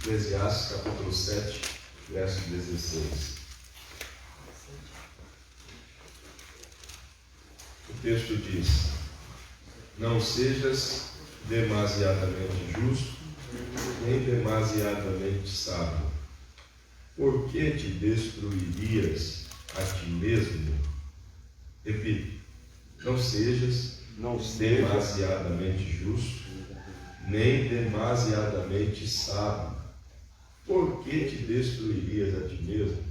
Eclesiastes capítulo 7, verso 16. O texto diz: não sejas demasiadamente justo, nem demasiadamente sábio. Por que te destruirias a ti mesmo? Repito, não sejas demasiadamente justo, nem demasiadamente sábio. Por que te destruirias a ti mesmo?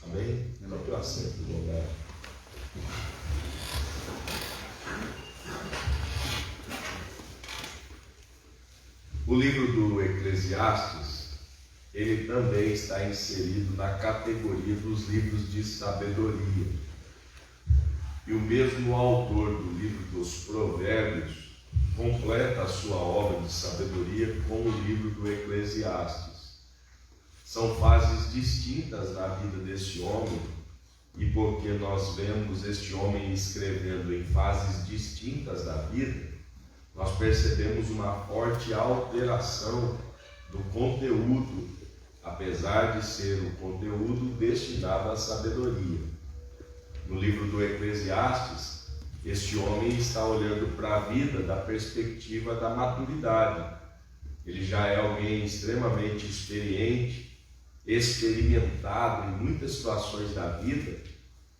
Amém? Não para sempre no lugar. O livro do Eclesiastes, ele também está inserido na categoria dos livros de sabedoria. E o mesmo autor do livro dos Provérbios completa a sua obra de sabedoria com o livro do Eclesiastes. São fases distintas na vida desse homem, e porque nós vemos este homem escrevendo em fases distintas da vida, nós percebemos uma forte alteração do conteúdo, apesar de ser o conteúdo destinado à sabedoria. No livro do Eclesiastes, este homem está olhando para a vida da perspectiva da maturidade. Ele já é alguém extremamente experiente, experimentado em muitas situações da vida,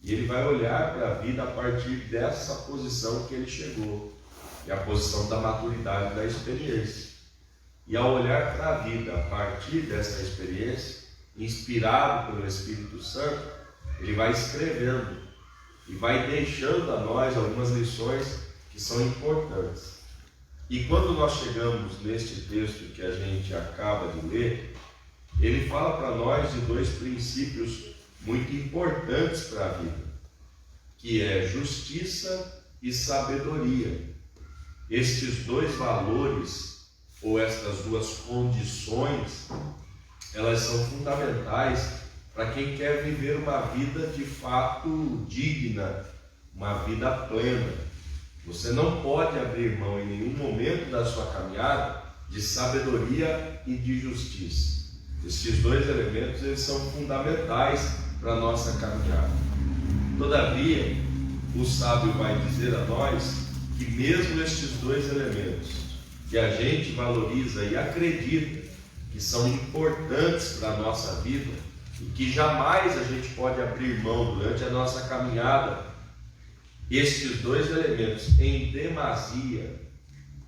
e ele vai olhar para a vida a partir dessa posição que ele chegou, é a posição da maturidade e da experiência. E ao olhar para a vida a partir dessa experiência, inspirado pelo Espírito Santo, ele vai escrevendo e vai deixando a nós algumas lições que são importantes. E quando nós chegamos neste texto que a gente acaba de ler, ele fala para nós de dois princípios muito importantes para a vida, que é justiça e sabedoria. Estes dois valores, ou estas duas condições, elas são fundamentais para quem quer viver uma vida de fato digna, uma vida plena. Você não pode abrir mão em nenhum momento da sua caminhada de sabedoria e de justiça. Estes dois elementos, eles são fundamentais para a nossa caminhada. Todavia, o sábio vai dizer a nós que mesmo estes dois elementos que a gente valoriza e acredita que são importantes para a nossa vida e que jamais a gente pode abrir mão durante a nossa caminhada, estes dois elementos em demasia,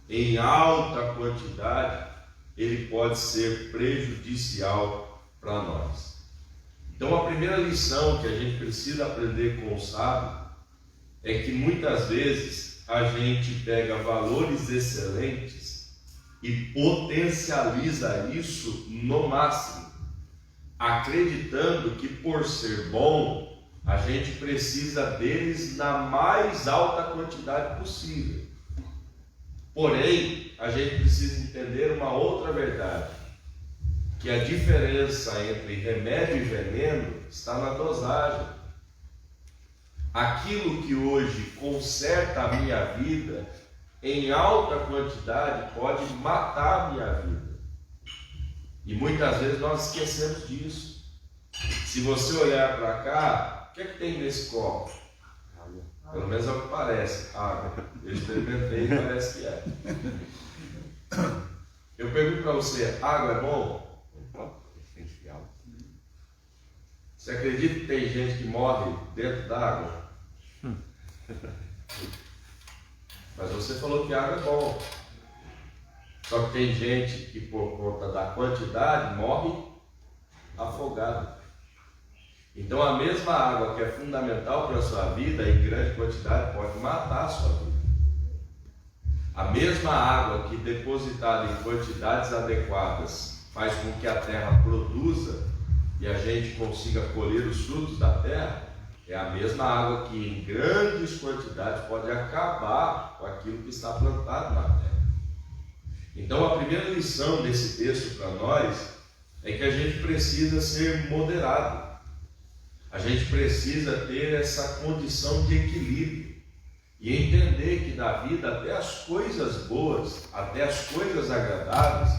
em alta quantidade, ele pode ser prejudicial para nós. Então a primeira lição que a gente precisa aprender com o sábio é que muitas vezes a gente pega valores excelentes e potencializa isso no máximo, acreditando que por ser bom, a gente precisa deles na mais alta quantidade possível. Porém, a gente precisa entender uma outra verdade, que a diferença entre remédio e veneno está na dosagem. Aquilo que hoje conserta a minha vida em alta quantidade pode matar a minha vida. E muitas vezes nós esquecemos disso. Se você olhar para cá, o que é que tem nesse copo? Pelo menos é o que parece, água. Eu experimentei e parece que é. Eu pergunto para você, água é bom? Você acredita que tem gente que morre dentro d'água? Mas você falou que água é bom. Só que tem gente que por conta da quantidade morre afogado. Então a mesma água que é fundamental para a sua vida, em grande quantidade, pode matar a sua vida. A mesma água que depositada em quantidades adequadas faz com que a terra produza e a gente consiga colher os frutos da terra, é a mesma água que em grandes quantidades pode acabar com aquilo que está plantado na terra. Então a primeira lição desse texto para nós é que a gente precisa ser moderado. A gente precisa ter essa condição de equilíbrio e entender que na vida até as coisas boas, até as coisas agradáveis,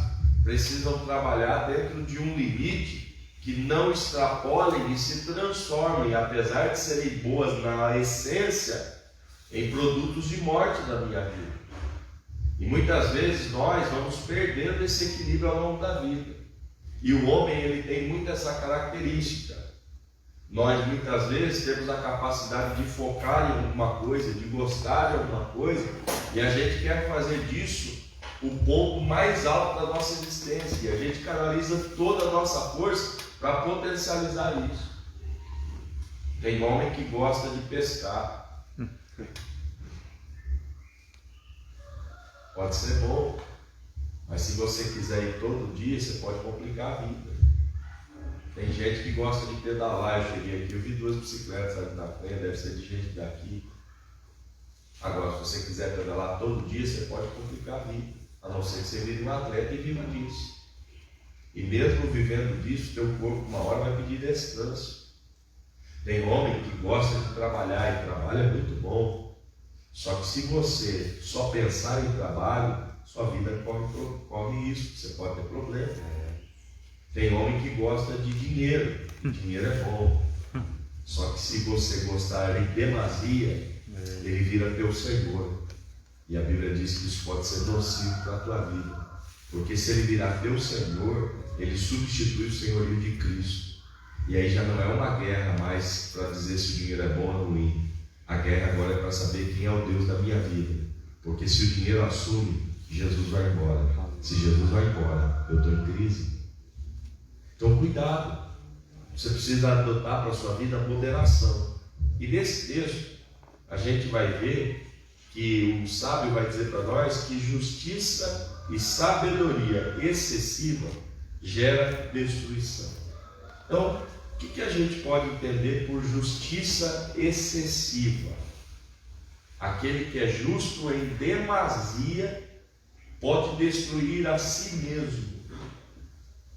precisam trabalhar dentro de um limite que não extrapolem e se transformem, apesar de serem boas na essência, em produtos de morte da minha vida. E muitas vezes nós vamos perdendo esse equilíbrio ao longo da vida. E o homem, ele tem muito essa característica. Nós muitas vezes temos a capacidade de focar em alguma coisa, de gostar de alguma coisa, e a gente quer fazer disso o ponto mais alto da nossa existência, e a gente canaliza toda a nossa força para potencializar isso. Tem homem que gosta de pescar. Pode ser bom, mas se você quiser ir todo dia, você pode complicar a vida. Tem gente que gosta de pedalar. Eu cheguei aqui, eu vi 2 bicicletas ali na frente, deve ser de gente daqui. Agora, se você quiser pedalar todo dia, você pode complicar a vida, a não ser que você vire um atleta e viva disso. E mesmo vivendo disso, teu corpo uma hora vai pedir descanso. Tem homem que gosta de trabalhar, e trabalho é muito bom. Só que se você só pensar em trabalho, sua vida corre risco, você pode ter problema. Tem homem que gosta de dinheiro, e dinheiro é bom. Só que se você gostar em demasia, ele vira teu senhor. E a Bíblia diz que isso pode ser nocivo para a tua vida. Porque se ele virar teu senhor, ele substitui o senhorio de Cristo. E aí já não é uma guerra mais para dizer se o dinheiro é bom ou ruim. A guerra agora é para saber quem é o Deus da minha vida. Porque se o dinheiro assume, Jesus vai embora. Se Jesus vai embora, eu estou em crise. Então cuidado. Você precisa adotar para a sua vida a moderação. E nesse texto, a gente vai ver que o sábio vai dizer para nós que justiça e sabedoria excessiva gera destruição. Então, o que a gente pode entender por justiça excessiva? Aquele que é justo em demasia pode destruir a si mesmo.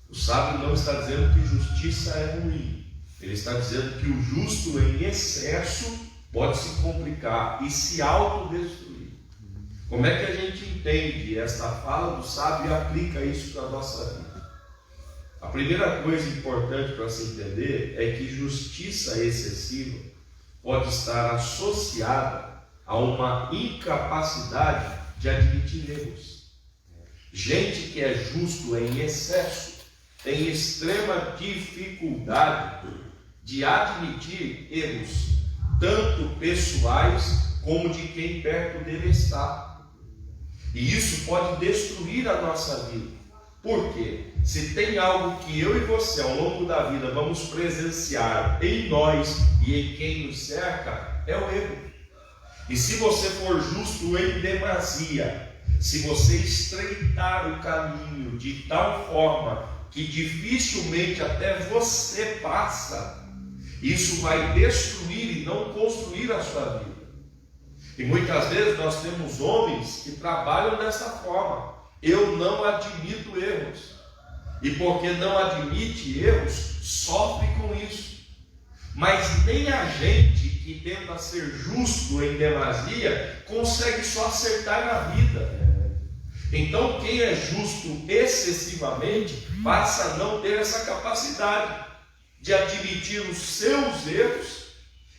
O sábio não está dizendo que justiça é ruim. Ele está dizendo que o justo em excesso pode se complicar e se autodestruir. Como é que a gente entende esta fala do sábio e aplica isso para a nossa vida? A primeira coisa importante para se entender é que justiça excessiva pode estar associada a uma incapacidade de admitir erros. Gente que é justo em excesso tem extrema dificuldade de admitir erros, tanto pessoais como de quem perto dele está. E isso pode destruir a nossa vida. Por quê? Se tem algo que eu e você ao longo da vida vamos presenciar em nós e em quem nos cerca, é o erro. E se você for justo em demasia, se você estreitar o caminho de tal forma que dificilmente até você passa, isso vai destruir e não construir a sua vida. E muitas vezes nós temos homens que trabalham dessa forma. Eu não admito erros. E porque não admite erros, sofre com isso. Mas nem a gente que tenta ser justo em demasia consegue só acertar na vida. Então quem é justo excessivamente passa a não ter essa capacidade de admitir os seus erros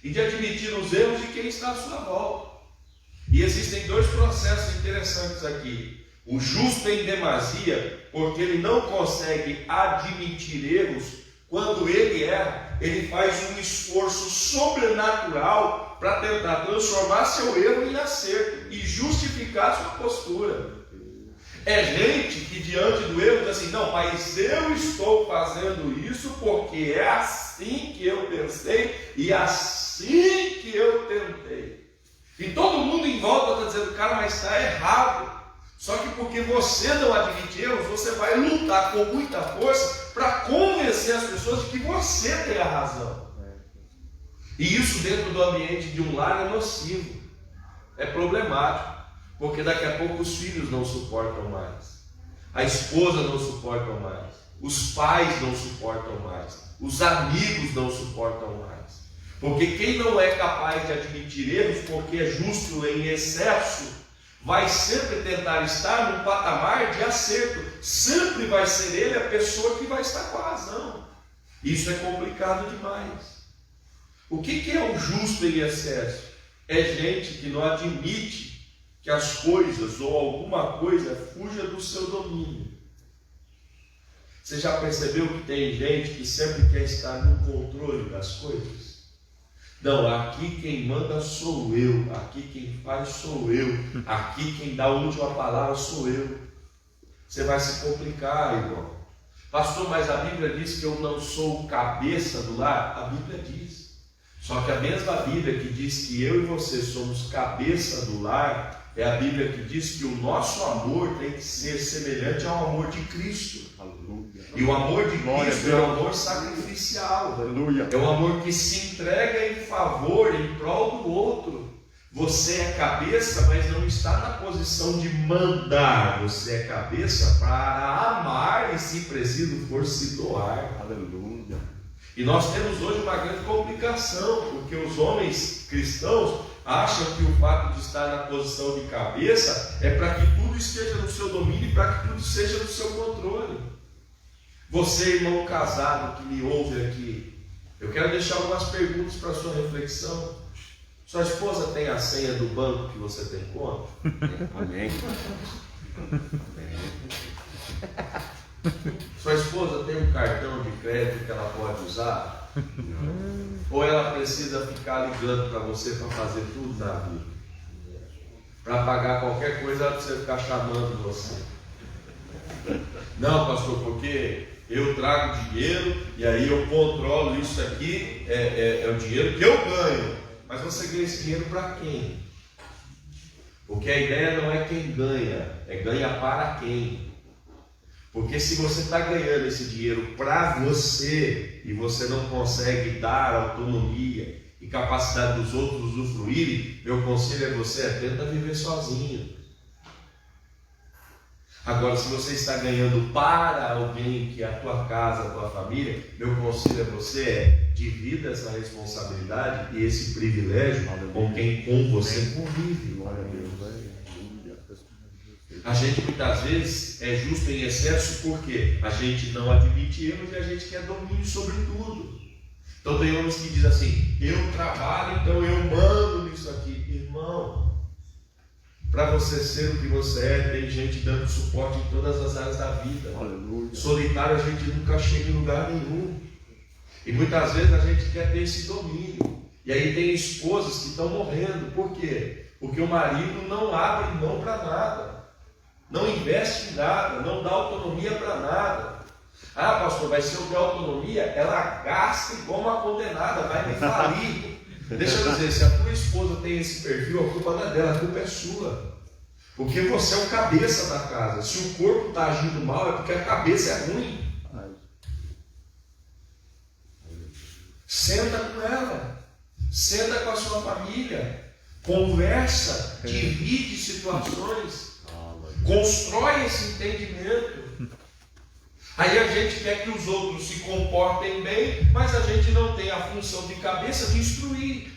e de admitir os erros de quem está à sua volta. E existem 2 processos interessantes aqui. O justo em demasia, porque ele não consegue admitir erros. Quando ele erra, ele faz um esforço sobrenatural para tentar transformar seu erro em acerto e justificar sua postura. É gente que diante do erro diz assim: não, mas eu estou fazendo isso porque é assim que eu pensei e assim que eu tentei. E todo mundo em volta está dizendo: cara, mas está errado. Só que porque você não admite erros, você vai lutar com muita força para convencer as pessoas de que você tem a razão. E isso dentro do ambiente de um lar é nocivo, é problemático, porque daqui a pouco os filhos não suportam mais, a esposa não suporta mais, os pais não suportam mais, os amigos não suportam mais. Porque quem não é capaz de admitir erros porque é justo em excesso, vai sempre tentar estar no patamar de acerto. Sempre vai ser ele a pessoa que vai estar com a razão. Isso é complicado demais. O que é o justo em excesso? É gente que não admite que as coisas ou alguma coisa fuja do seu domínio. Você já percebeu que tem gente que sempre quer estar no controle das coisas? Não, aqui quem manda sou eu, aqui quem faz sou eu, aqui quem dá a última palavra sou eu. Você vai se complicar, irmão. Pastor, mas a Bíblia diz que eu não sou o cabeça do lar? A Bíblia diz. Só que a mesma Bíblia que diz que eu e você somos cabeça do lar, é a Bíblia que diz que o nosso amor tem que ser semelhante ao amor de Cristo. Aleluia. E o amor de Cristo é um amor sacrificial. Aleluia. É um amor que se entrega em favor, em prol do outro. Você é cabeça, mas não está na posição de mandar. Você é cabeça para amar e, se preciso for, se doar. Aleluia. E nós temos hoje uma grande complicação, porque os homens cristãos acham que o fato de estar na posição de cabeça é para que tudo esteja no seu domínio e para que tudo seja no seu controle. Você, irmão casado que me ouve aqui, eu quero deixar algumas perguntas para a sua reflexão. Sua esposa tem a senha do banco que você tem conta? Amém. Sua esposa tem um cartão de crédito que ela pode usar? Não. Ou ela precisa ficar ligando para você para fazer tudo na vida? Para pagar qualquer coisa, ela precisa ficar chamando você. Não, pastor, porque eu trago dinheiro e aí eu controlo isso aqui, é o dinheiro que eu ganho. Mas você ganha esse dinheiro para quem? Porque a ideia não é quem ganha, é ganha para quem. Porque se você está ganhando esse dinheiro para você e você não consegue dar autonomia e capacidade dos outros usufruírem, meu conselho a você tenta viver sozinho. Agora, se você está ganhando para alguém, que é a tua casa, a tua família, meu conselho a você divida essa responsabilidade e esse privilégio com quem com você convive. A gente muitas vezes é justo em excesso porque a gente não admite erros e a gente quer domínio sobre tudo. Então tem homens que dizem assim: eu trabalho, então eu mando nisso aqui. Irmão, para você ser o que você é, tem gente dando suporte em todas as áreas da vida. Aleluia. Solitário a gente nunca chega em lugar nenhum. E muitas vezes a gente quer ter esse domínio. E aí tem esposas que estão morrendo. Por quê? Porque o marido não abre mão para nada. Não investe em nada, não dá autonomia para nada. Ah, pastor, mas se eu der autonomia, ela gasta igual uma condenada, vai me falir. Deixa eu dizer, se a tua esposa tem esse perfil, a culpa não é dela, a culpa é sua. Porque você é o cabeça da casa. Se o corpo está agindo mal, é porque a cabeça é ruim. Senta com ela, senta com a sua família, conversa, divide situações. Constrói esse entendimento. Aí a gente quer que os outros se comportem bem, mas a gente não tem a função de cabeça de instruir.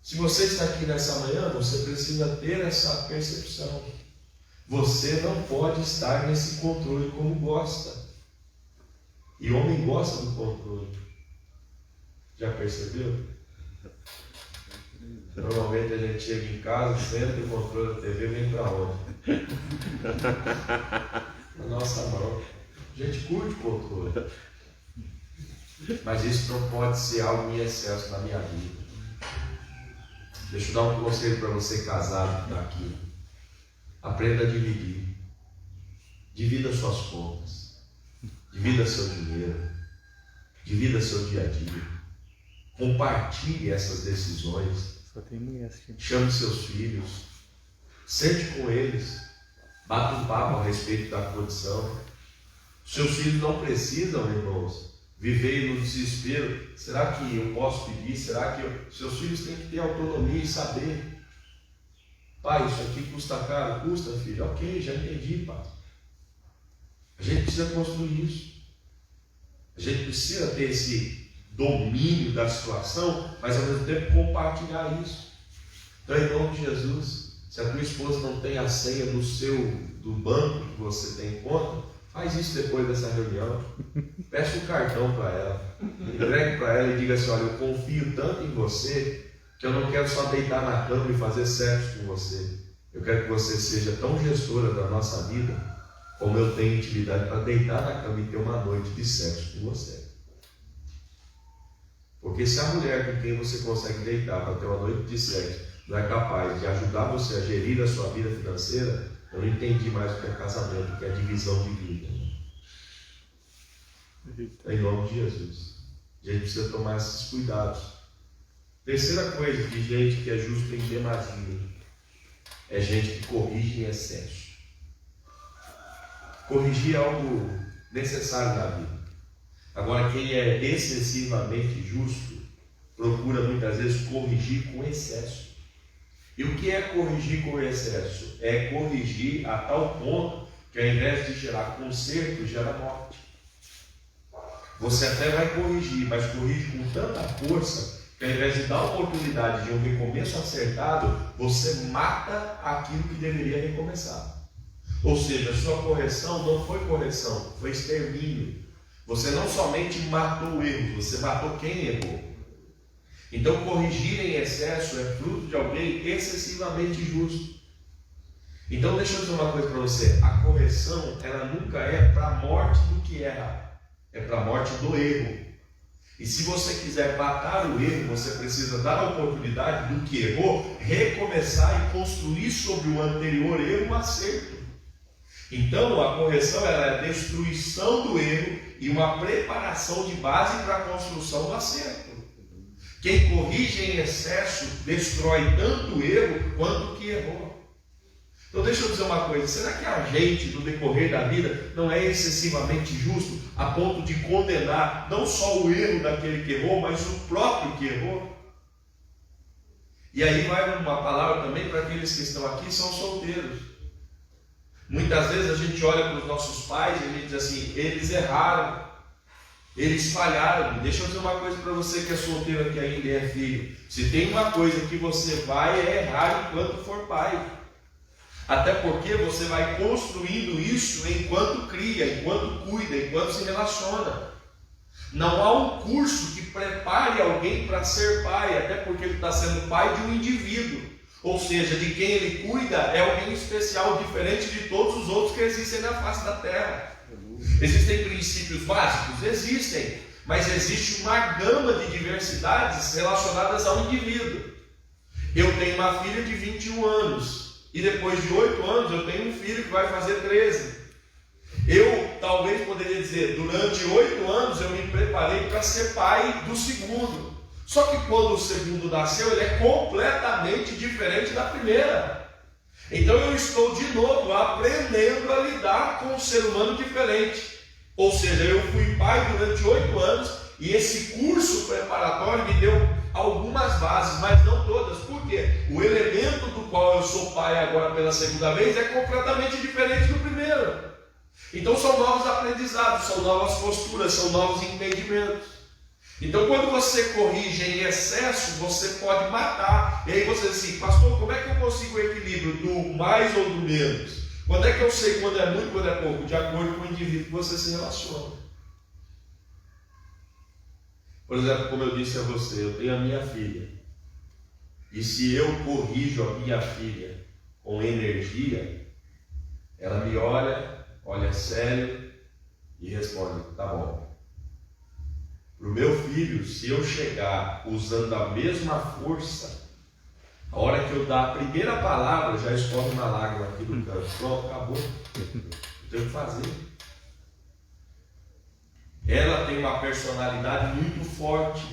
Se você está aqui nessa manhã, você precisa ter essa percepção. Você não pode estar nesse controle como gosta. E o homem gosta do controle. Já percebeu? Normalmente a gente chega em casa, senta e o controle da TV vem para onde? Na nossa mão. A gente curte o controle. Mas isso não pode ser algo em excesso na minha vida. Deixa eu dar um conselho para você casado que está aqui. Aprenda a dividir. Divida suas contas. Divida seu dinheiro. Divida seu dia a dia. Compartilhe essas decisões. Chame seus filhos, sente com eles, bata um papo a respeito da condição. Seus filhos não precisam, irmãos, viver no desespero. Será que eu posso pedir? Será que seus filhos têm que ter autonomia e saber? Pai, isso aqui custa caro? Custa, filho. Ok, já entendi, pai. A gente precisa construir isso. A gente precisa ter esse domínio da situação, mas ao mesmo tempo compartilhar isso. Então, em nome de Jesus, se a tua esposa não tem a senha do banco que você tem em conta, faz isso depois dessa reunião. Peça um cartão para ela, entregue para ela e diga assim: olha, eu confio tanto em você que eu não quero só deitar na cama e fazer sexo com você. Eu quero que você seja tão gestora da nossa vida como eu tenho intimidade para deitar na cama e ter uma noite de sexo com você. Porque se a mulher com quem você consegue deitar para ter uma noite de sexo não é capaz de ajudar você a gerir a sua vida financeira, eu não entendi mais o que é casamento, o que é divisão de vida. Em nome de Jesus. A gente precisa tomar esses cuidados. Terceira coisa de gente que é justo em demasia é gente que corrige em excesso. Corrigir é algo necessário na vida. Agora, quem é excessivamente justo procura muitas vezes corrigir com excesso. E o que é corrigir com excesso? É corrigir a tal ponto que ao invés de gerar conserto, gera morte. Você até vai corrigir, mas corrige com tanta força que ao invés de dar a oportunidade de um recomeço acertado, você mata aquilo que deveria recomeçar. Ou seja, a sua correção não foi correção, foi extermínio. Você não somente matou o erro, você matou quem errou. Então, corrigir em excesso é fruto de alguém excessivamente justo. Então, deixa eu dizer uma coisa para você: a correção, ela nunca é para a morte do que erra, é para a morte do erro. E se você quiser matar o erro, você precisa dar a oportunidade do que errou, recomeçar e construir sobre o anterior erro um acerto. Então, a correção ela é a destruição do erro e uma preparação de base para a construção do acerto. Quem corrige em excesso destrói tanto o erro quanto o que errou. Então deixa eu dizer uma coisa: será que a gente, no decorrer da vida, não é excessivamente justo a ponto de condenar não só o erro daquele que errou, mas o próprio que errou? E aí vai uma palavra também para aqueles que estão aqui e são solteiros. Muitas vezes a gente olha para os nossos pais e a gente diz assim: eles erraram, eles falharam. Deixa eu dizer uma coisa para você que é solteiro aqui ainda e é filho: se tem uma coisa que você vai errar enquanto for pai. Até porque você vai construindo isso enquanto cria, enquanto cuida, enquanto se relaciona. Não há um curso que prepare alguém para ser pai, até porque ele está sendo pai de um indivíduo. Ou seja, de quem ele cuida é alguém especial, diferente de todos os outros que existem na face da terra. Existem princípios básicos? Existem. Mas existe uma gama de diversidades relacionadas ao indivíduo. Eu tenho uma filha de 21 anos. E depois de 8 anos eu tenho um filho que vai fazer 13. Eu talvez poderia dizer, durante 8 anos eu me preparei para ser pai do segundo. Só que quando o segundo nasceu, ele é completamente diferente da primeira. Então eu estou de novo aprendendo a lidar com um ser humano diferente. Ou seja, eu fui pai durante 8 anos e esse curso preparatório me deu algumas bases, mas não todas. Por quê? O elemento do qual eu sou pai agora pela segunda vez é completamente diferente do primeiro. Então são novos aprendizados, são novas posturas, são novos entendimentos. Então quando você corrige em excesso, você pode matar. E aí você diz assim: pastor, como é que eu consigo o equilíbrio do mais ou do menos? Quando é que eu sei quando é muito e quando é pouco? De acordo com o indivíduo que você se relaciona. Por exemplo, como eu disse a você, eu tenho a minha filha. E se eu corrijo a minha filha com energia, ela me olha sério e responde: tá bom. Para o meu filho, se eu chegar usando a mesma força, a hora que eu dar a primeira palavra, já escorre uma lágrima aqui do canto. Pronto, acabou. Não tem o que fazer. Ela tem uma personalidade muito forte.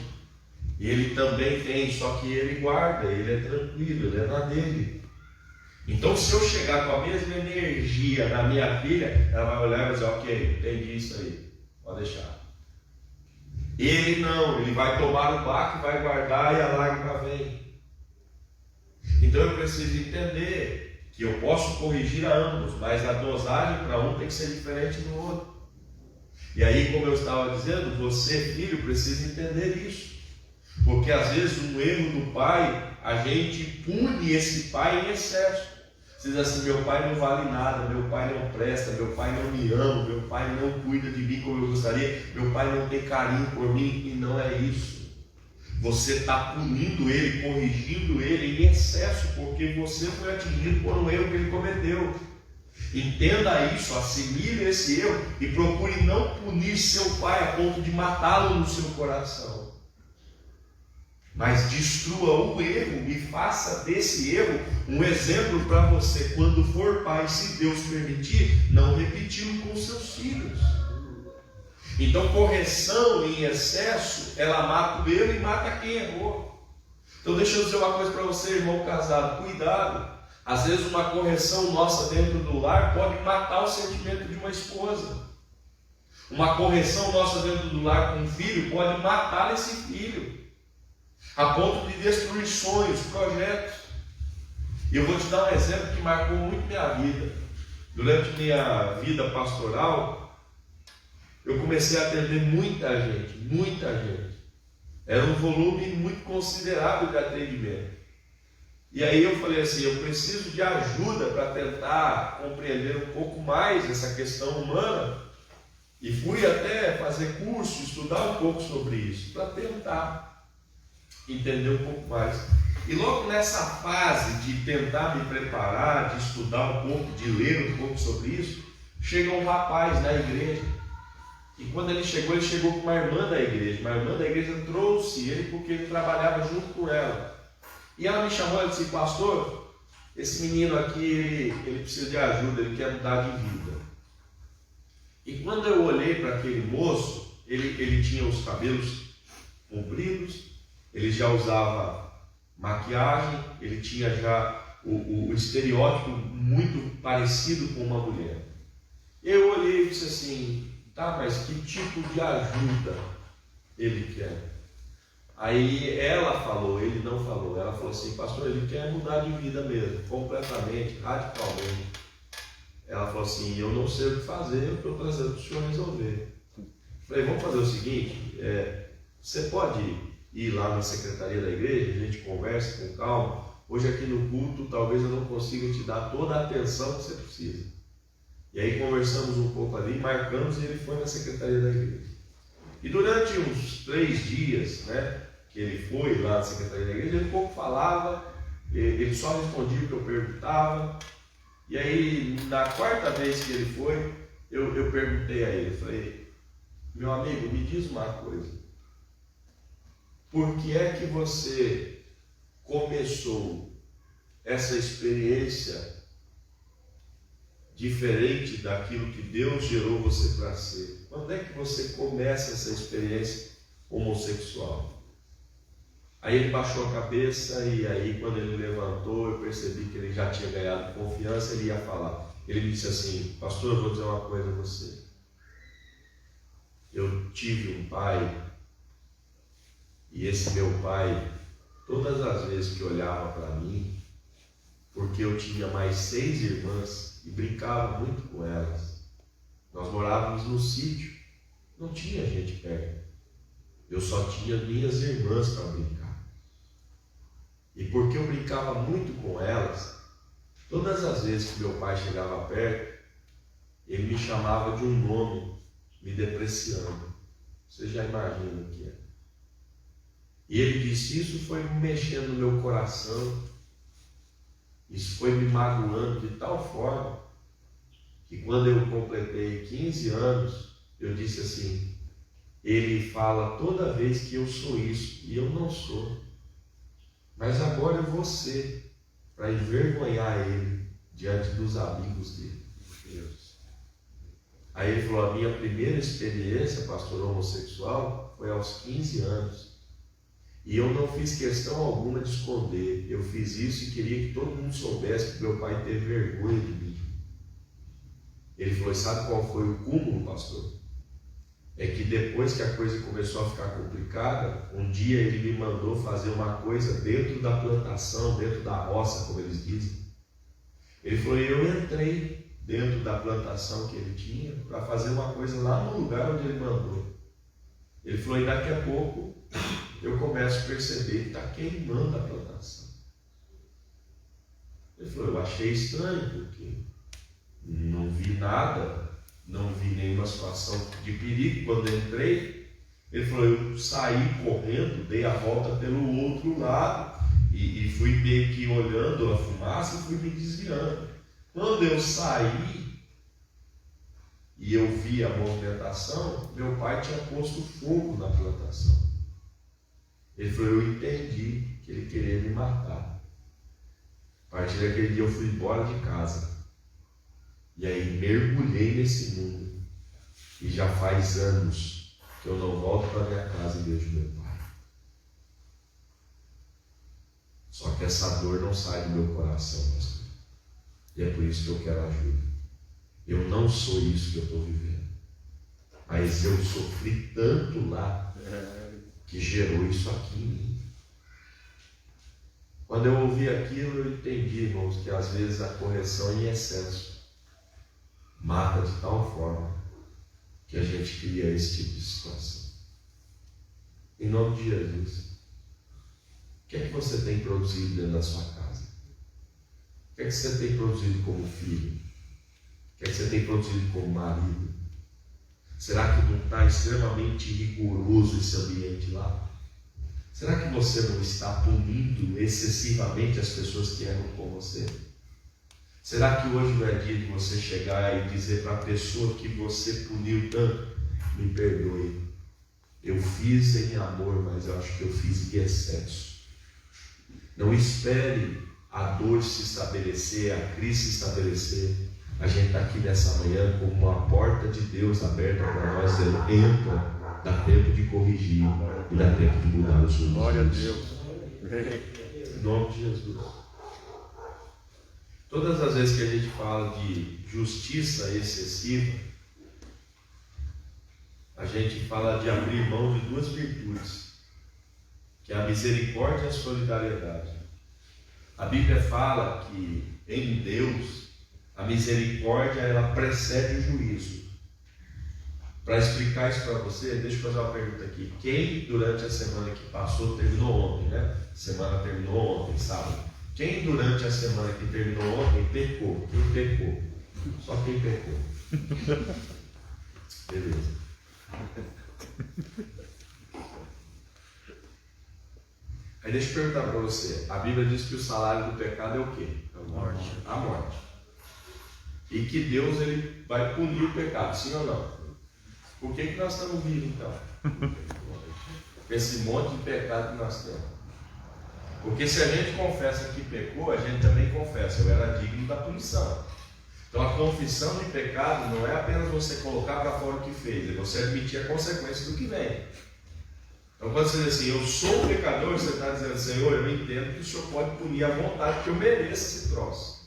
Ele também tem, só que ele guarda, ele é tranquilo, ele é na dele. Então, se eu chegar com a mesma energia na minha filha, ela vai olhar e vai dizer: ok, entendi isso aí, pode deixar. Ele não, ele vai tomar o baque, vai guardar e a lágrima vem. Então eu preciso entender que eu posso corrigir a ambos, mas a dosagem para um tem que ser diferente do outro. E aí, como eu estava dizendo, você, filho, precisa entender isso. Porque às vezes um erro do pai, a gente pune esse pai em excesso. Você diz assim: meu pai não vale nada, meu pai não presta, meu pai não me ama, meu pai não cuida de mim como eu gostaria, meu pai não tem carinho por mim. E não é isso. Você está punindo ele, corrigindo ele em excesso, porque você foi atingido por um erro que ele cometeu. Entenda isso, assimile esse erro e procure não punir seu pai a ponto de matá-lo no seu coração. Mas destrua o erro e faça desse erro um exemplo para você, quando for pai, se Deus permitir, não repetir com seus filhos. Então, correção em excesso, ela mata o erro e mata quem errou. Então, deixa eu dizer uma coisa para você, irmão casado: cuidado. Às vezes uma correção nossa dentro do lar pode matar o sentimento de uma esposa. Uma correção nossa dentro do lar com um filho pode matar esse filho, a ponto de destruir sonhos, projetos. E eu vou te dar um exemplo que marcou muito minha vida. Durante minha vida pastoral, eu comecei a atender muita gente, muita gente. Era um volume muito considerável de atendimento. E aí eu falei assim: eu preciso de ajuda para tentar compreender um pouco mais essa questão humana. E fui até fazer curso, estudar um pouco sobre isso, para tentar entender um pouco mais. E logo nessa fase de tentar me preparar, de estudar um pouco, de ler um pouco sobre isso, chega um rapaz na igreja. E quando ele chegou com uma irmã da igreja. Uma irmã da igreja trouxe ele porque ele trabalhava junto com ela. E ela me chamou e disse: pastor, esse menino aqui, ele precisa de ajuda, ele quer mudar de vida. E quando eu olhei para aquele moço, ele tinha os cabelos compridos, ele já usava maquiagem, ele tinha já o estereótipo muito parecido com uma mulher. Eu olhei e disse assim: tá, mas que tipo de ajuda ele quer? Aí ela falou, ele não falou. Ela falou assim: pastor, ele quer mudar de vida mesmo, completamente, radicalmente. Ela falou assim: eu não sei o que fazer, eu estou trazendo para o senhor resolver. Falei: vamos fazer o seguinte, você pode ir lá na secretaria da igreja, a gente conversa com calma. Hoje aqui no culto, talvez eu não consiga te dar toda a atenção que você precisa. E aí conversamos um pouco ali, marcamos, e ele foi na secretaria da igreja. E durante uns 3 dias, que ele foi lá na secretaria da igreja, ele pouco falava, ele só respondia o que eu perguntava. E aí, na 4ª vez que ele foi, eu perguntei a ele, falei: meu amigo, me diz uma coisa, por que é que você começou essa experiência diferente daquilo que Deus gerou você para ser? Quando é que você começa essa experiência homossexual? Aí ele baixou a cabeça, e aí quando ele levantou, eu percebi que ele já tinha ganhado confiança, ele ia falar. Ele me disse assim: pastor, eu vou dizer uma coisa a você. Eu tive um pai, e esse meu pai, todas as vezes que olhava para mim, porque eu tinha mais 6 irmãs e brincava muito com elas. Nós morávamos no sítio, não tinha gente perto. Eu só tinha minhas irmãs para brincar. E porque eu brincava muito com elas, todas as vezes que meu pai chegava perto, ele me chamava de um nome, me depreciando. Você já imagina o que é. E ele disse: isso foi mexendo no meu coração, isso foi me magoando de tal forma, que quando eu completei 15 anos, eu disse assim: ele fala toda vez que eu sou isso, e eu não sou. Mas agora eu vou ser, para envergonhar ele diante dos amigos dele. Aí ele falou: a minha primeira experiência, pastor, homossexual, foi aos 15 anos. E eu não fiz questão alguma de esconder. Eu fiz isso e queria que todo mundo soubesse que meu pai teve vergonha de mim. Ele falou: sabe qual foi o cúmulo, pastor? É que depois que a coisa começou a ficar complicada, um dia ele me mandou fazer uma coisa dentro da plantação, dentro da roça, como eles dizem. Ele falou: eu entrei dentro da plantação que ele tinha para fazer uma coisa lá no lugar onde ele mandou. Ele falou: e daqui a pouco eu começo a perceber que está queimando a plantação. Ele falou, eu achei estranho, porque não vi nada, não vi nenhuma situação de perigo. Quando entrei, ele falou, eu saí correndo, dei a volta pelo outro lado e fui meio que olhando a fumaça e fui me desviando. Quando eu saí e eu vi a movimentação, meu pai tinha posto fogo na plantação. Ele falou, eu entendi que ele queria me matar. A partir daquele dia eu fui embora de casa. E aí mergulhei nesse mundo. E já faz anos que eu não volto para minha casa e vejo meu pai. Só que essa dor não sai do meu coração, pastor. E é por isso que eu quero ajuda. Eu não sou isso que eu estou vivendo. Mas eu sofri tanto lá que gerou isso aqui em mim. Quando eu ouvi aquilo, eu entendi, irmãos, que às vezes a correção em excesso mata de tal forma que a gente cria esse tipo de situação. Em nome de Jesus, o que é que você tem produzido dentro da sua casa? O que é que você tem produzido como filho? O que é que você tem produzido como marido? Será que não está extremamente rigoroso esse ambiente lá? Será que você não está punindo excessivamente as pessoas que erram com você? Será que hoje não é dia de você chegar e dizer para a pessoa que você puniu tanto, me perdoe, eu fiz em amor, mas eu acho que eu fiz em excesso. Não espere a dor se estabelecer, a crise se estabelecer. A gente está aqui nessa manhã com uma porta de Deus aberta para nós, dizendo, entra, dá tempo de corrigir e dá tempo de mudar os rumos. Glória a Deus. Em nome de Jesus. Todas as vezes que a gente fala de justiça excessiva, a gente fala de abrir mão de duas virtudes, que é a misericórdia e a solidariedade. A Bíblia fala que em Deus a misericórdia ela precede o juízo. Para explicar isso para você, deixa eu fazer uma pergunta aqui. Quem durante a semana que passou, terminou ontem, né? Semana terminou ontem, sábado. Quem durante a semana que terminou ontem pecou? Quem pecou? Só quem pecou. Beleza. Aí deixa eu perguntar para você. A Bíblia diz que o salário do pecado é o quê? A morte. A morte. E que Deus ele vai punir o pecado, sim ou não? Por que nós estamos vivos então? Esse monte de pecado que nós temos. Porque se a gente confessa que pecou, a gente também confessa, eu era digno da punição. Então a confissão de pecado não é apenas você colocar para fora o que fez, é você admitir a consequência do que vem. Então quando você diz assim, eu sou um pecador, você está dizendo, Senhor, eu entendo que o Senhor pode punir à vontade, que eu mereço esse troço.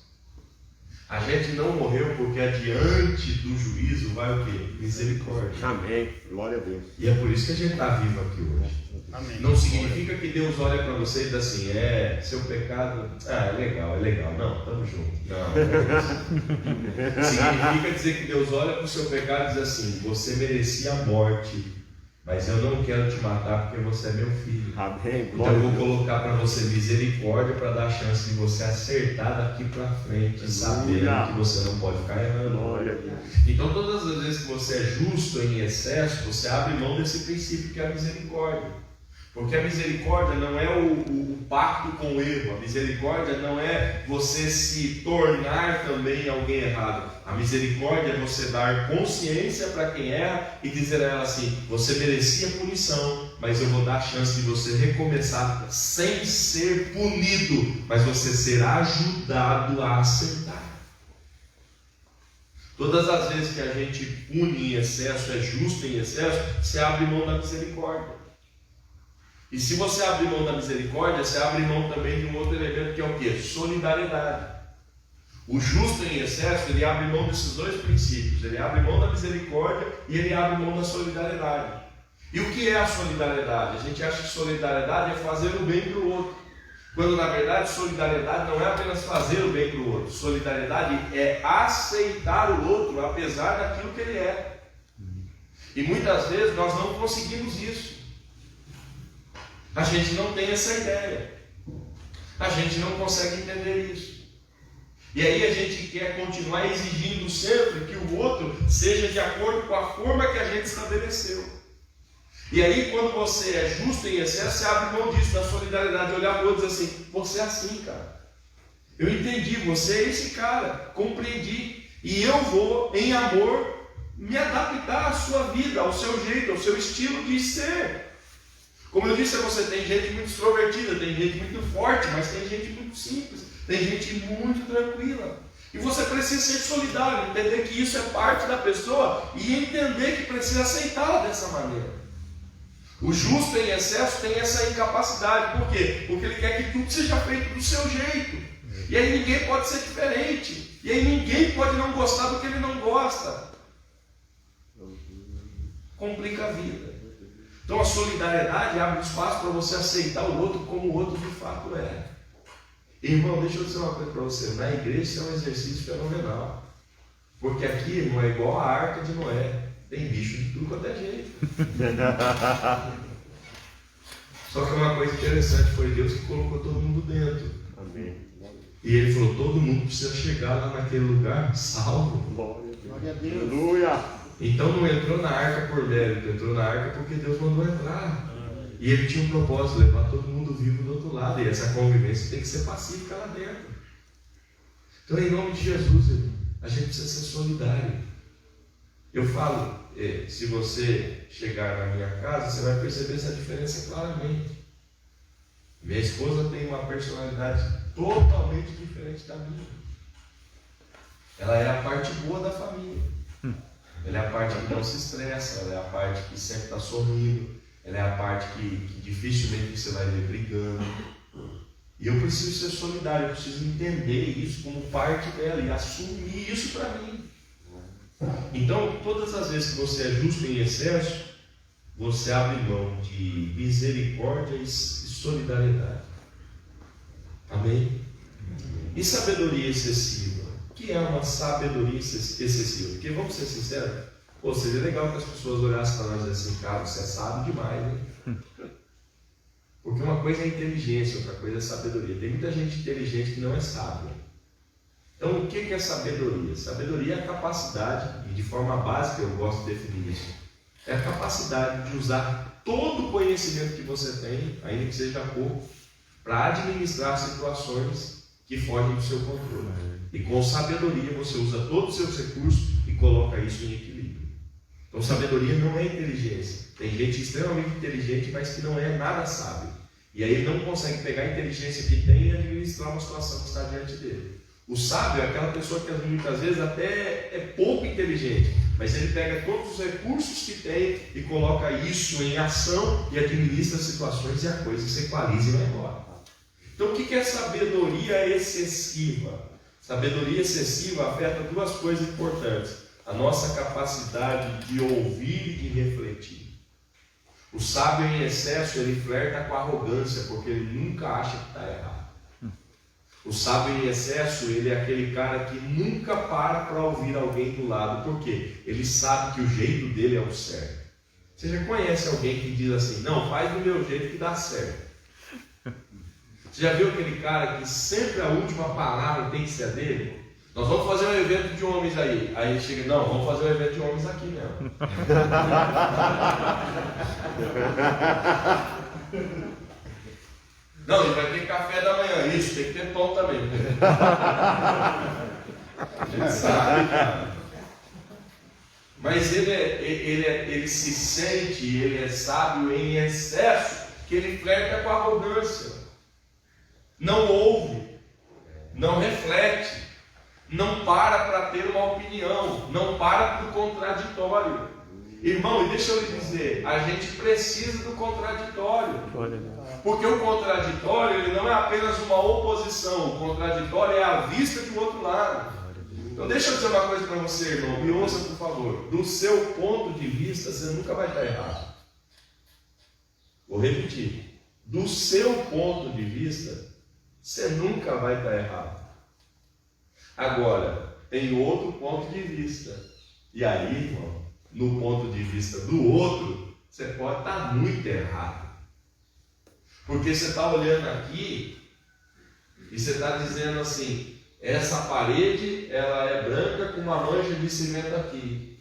A gente não morreu porque adiante do juízo vai o quê? Misericórdia. Amém. Glória a Deus. E é por isso que a gente está vivo aqui hoje. Amém. Não significa que Deus olha para você e diz assim, seu pecado, é legal. Não, estamos juntos. Não é isso. Significa dizer que Deus olha para o seu pecado e diz assim, você merecia a morte, mas eu não quero te matar porque você é meu filho. Amém. Então eu vou colocar para você misericórdia para dar a chance de você acertar daqui para frente, sabendo que você não pode ficar errando. Glória a Deus. Então todas as vezes que você é justo em excesso, você abre mão desse princípio que é a misericórdia. Porque a misericórdia não é o pacto com o erro, a misericórdia não é você se tornar também alguém errado. A misericórdia é você dar consciência para quem erra e dizer a ela assim, você merecia punição, mas eu vou dar a chance de você recomeçar sem ser punido, mas você será ajudado a acertar. Todas as vezes que a gente pune em excesso, é justo em excesso, você abre mão da misericórdia. E se você abrir mão da misericórdia, você abre mão também de um outro elemento que é o quê? Solidariedade. O justo em excesso, ele abre mão desses dois princípios. Ele abre mão da misericórdia e ele abre mão da solidariedade. E o que é a solidariedade? A gente acha que solidariedade é fazer o bem para o outro. Quando na verdade solidariedade não é apenas fazer o bem para o outro. Solidariedade é aceitar o outro apesar daquilo que ele é. E muitas vezes nós não conseguimos isso. A gente não tem essa ideia. A gente não consegue entender isso. E aí a gente quer continuar exigindo sempre que o outro seja de acordo com a forma que a gente estabeleceu. E aí quando você é justo em excesso, você abre mão disso, da solidariedade, olhar para o outro e dizer assim, você é assim, cara. Eu entendi, você é esse cara, compreendi. E eu vou, em amor, me adaptar à sua vida, ao seu jeito, ao seu estilo de ser. Como eu disse a você, tem gente muito extrovertida, tem gente muito forte, mas tem gente muito simples, tem gente muito tranquila. E você precisa ser solidário, entender que isso é parte da pessoa e entender que precisa aceitá-la dessa maneira. O justo em excesso tem essa incapacidade. Por quê? Porque ele quer que tudo seja feito do seu jeito. E aí ninguém pode ser diferente. E aí ninguém pode não gostar do que ele não gosta. Complica a vida. Então a solidariedade abre espaço para você aceitar o outro como o outro de fato é. Irmão, deixa eu dizer uma coisa para você. Na igreja isso é um exercício fenomenal. Porque aqui, irmão, é igual a arca de Noé. Tem bicho de tudo quanto é jeito. Só que uma coisa interessante, foi Deus que colocou todo mundo dentro. Amém. E ele falou, todo mundo precisa chegar lá naquele lugar salvo. Glória a Deus. Aleluia. Então não entrou na arca por mérito, entrou na arca porque Deus mandou entrar. E ele tinha um propósito, levar todo mundo vivo do outro lado. E essa convivência tem que ser pacífica lá dentro. Então, em nome de Jesus, irmão, a gente precisa ser solidário. Eu falo, se você chegar na minha casa, você vai perceber essa diferença claramente. Minha esposa tem uma personalidade totalmente diferente da minha. Ela é a parte boa da família. Ela é a parte que não se estressa, ela é a parte que sempre está sorrindo, ela é a parte que dificilmente você vai ver brigando. E eu preciso ser solidário, eu preciso entender isso como parte dela e assumir isso para mim. Então, todas as vezes que você é justo em excesso, você abre mão de misericórdia e solidariedade. Amém? E sabedoria excessiva? O que é uma sabedoria excessiva? Porque, vamos ser sinceros, seria legal que as pessoas olhassem para nós e dissessem, cara, você é sábio demais, hein? Porque uma coisa é inteligência, outra coisa é sabedoria. Tem muita gente inteligente que não é sábia. Então, o que é sabedoria? Sabedoria é a capacidade, e de forma básica eu gosto de definir isso, é a capacidade de usar todo o conhecimento que você tem, ainda que seja pouco, para administrar situações que fogem do seu controle. E com sabedoria você usa todos os seus recursos e coloca isso em equilíbrio. Então, sabedoria não é inteligência. Tem gente extremamente inteligente, mas que não é nada sábio. E aí ele não consegue pegar a inteligência que tem e administrar uma situação que está diante dele. O sábio é aquela pessoa que muitas vezes até é pouco inteligente, mas ele pega todos os recursos que tem e coloca isso em ação e administra as situações e a coisa se equaliza e vai embora. Então o que é sabedoria excessiva? Sabedoria excessiva afeta duas coisas importantes: a nossa capacidade de ouvir e de refletir. O sábio em excesso, ele flerta com a arrogância, porque ele nunca acha que está errado. O sábio em excesso, ele é aquele cara que nunca para ouvir alguém do lado. Por quê? Ele sabe que o jeito dele é o certo. Você já conhece alguém que diz assim, não, faz do meu jeito que dá certo. Você já viu aquele cara que sempre a última palavra tem que ser a dele? Nós vamos fazer um evento de homens aí. Aí ele chega, não, vamos fazer um evento de homens aqui mesmo. Não, ele vai ter café da manhã, isso, tem que ter pão também. A gente sabe, cara. Mas ele se sente, ele é sábio em excesso, que ele flerta com a arrogância. Não ouve, não reflete, não para ter uma opinião, não para para o contraditório. Irmão, e deixa eu lhe dizer, a gente precisa do contraditório. Porque o contraditório, ele não é apenas uma oposição, o contraditório é a vista de um outro lado. Então deixa eu dizer uma coisa para você, irmão, me ouça por favor. Do seu ponto de vista, você nunca vai estar errado. Vou repetir. Do seu ponto de vista, você nunca vai estar errado. Agora, tem outro ponto de vista. E aí, irmão, no ponto de vista do outro, você pode estar muito errado. Porque você está olhando aqui e você está dizendo assim, essa parede ela é branca com uma mancha de cimento aqui.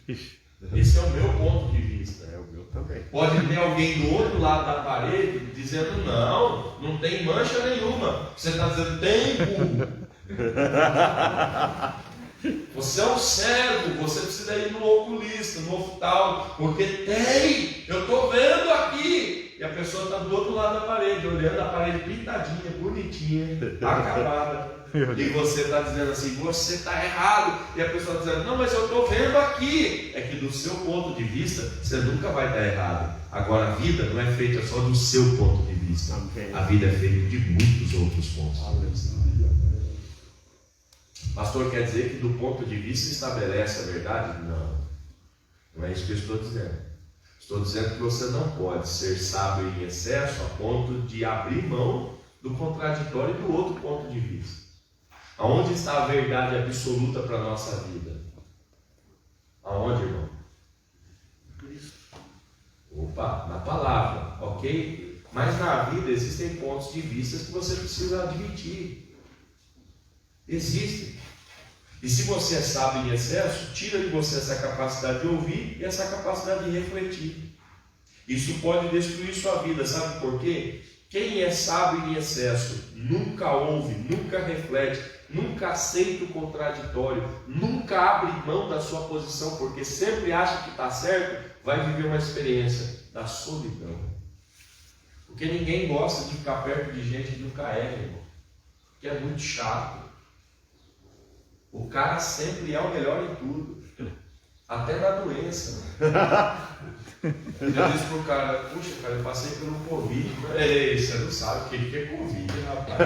Esse é o meu ponto de vista. É o meu também. Pode ter alguém do outro lado da parede dizendo, não tem mancha nenhuma. Você está dizendo, tem, burro. Você é um cego, você precisa ir no oculista, no oftalmo, porque tem, eu estou vendo aqui. E a pessoa está do outro lado da parede, olhando a parede pintadinha, bonitinha, acabada. E você está dizendo assim, você está errado. E a pessoa está dizendo, não, mas eu estou vendo aqui. É que do seu ponto de vista, você nunca vai estar errado. Agora, a vida não é feita só do seu ponto de vista. A vida é feita de muitos outros pontos de vista. Pastor, quer dizer que do ponto de vista estabelece a verdade? Não. Não é isso que eu estou dizendo. Estou dizendo que você não pode ser sábio em excesso a ponto de abrir mão do contraditório e do outro ponto de vista. Aonde está a verdade absoluta para a nossa vida? Aonde, irmão? Opa, na palavra, ok? Mas na vida existem pontos de vista que você precisa admitir. Existem. E se você é sábio em excesso, tira de você essa capacidade de ouvir e essa capacidade de refletir. Isso pode destruir sua vida, sabe por quê? Quem é sábio em excesso nunca ouve, nunca reflete, nunca aceita o contraditório, nunca abre mão da sua posição, porque sempre acha que está certo, vai viver uma experiência da solidão. Porque ninguém gosta de ficar perto de gente que nunca erra, irmão. Porque é muito chato. O cara sempre é o melhor em tudo, até na doença. Eu disse pro cara, puxa, cara, eu passei pelo Covid. Ei, você não sabe o que é Covid, rapaz.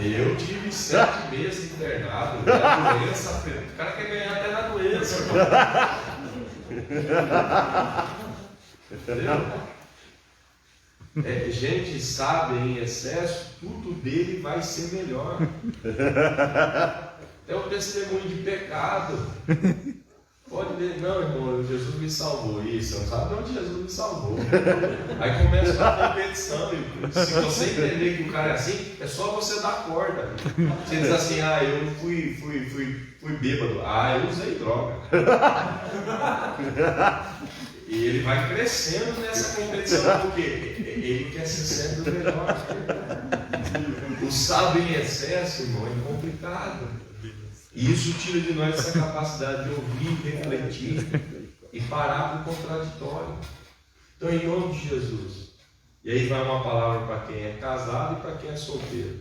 Eu tive 7 meses internado, na doença, o cara quer ganhar até na doença. Entendeu? Gente sábia em excesso, tudo dele vai ser melhor. É um testemunho de pecado. Pode ler, não, irmão, Jesus me salvou. Isso, você não sabe de onde Jesus me salvou. Aí começa a competição. E se você entender que o cara é assim, é só você dar corda. Você diz assim, eu fui bêbado. Eu usei droga. E ele vai crescendo nessa competição, porque ele quer ser sempre o melhor. O sábio em excesso, irmão, é complicado. E isso tira de nós essa capacidade de ouvir, refletir e parar do contraditório. Então, em nome de Jesus. E aí vai uma palavra para quem é casado e para quem é solteiro.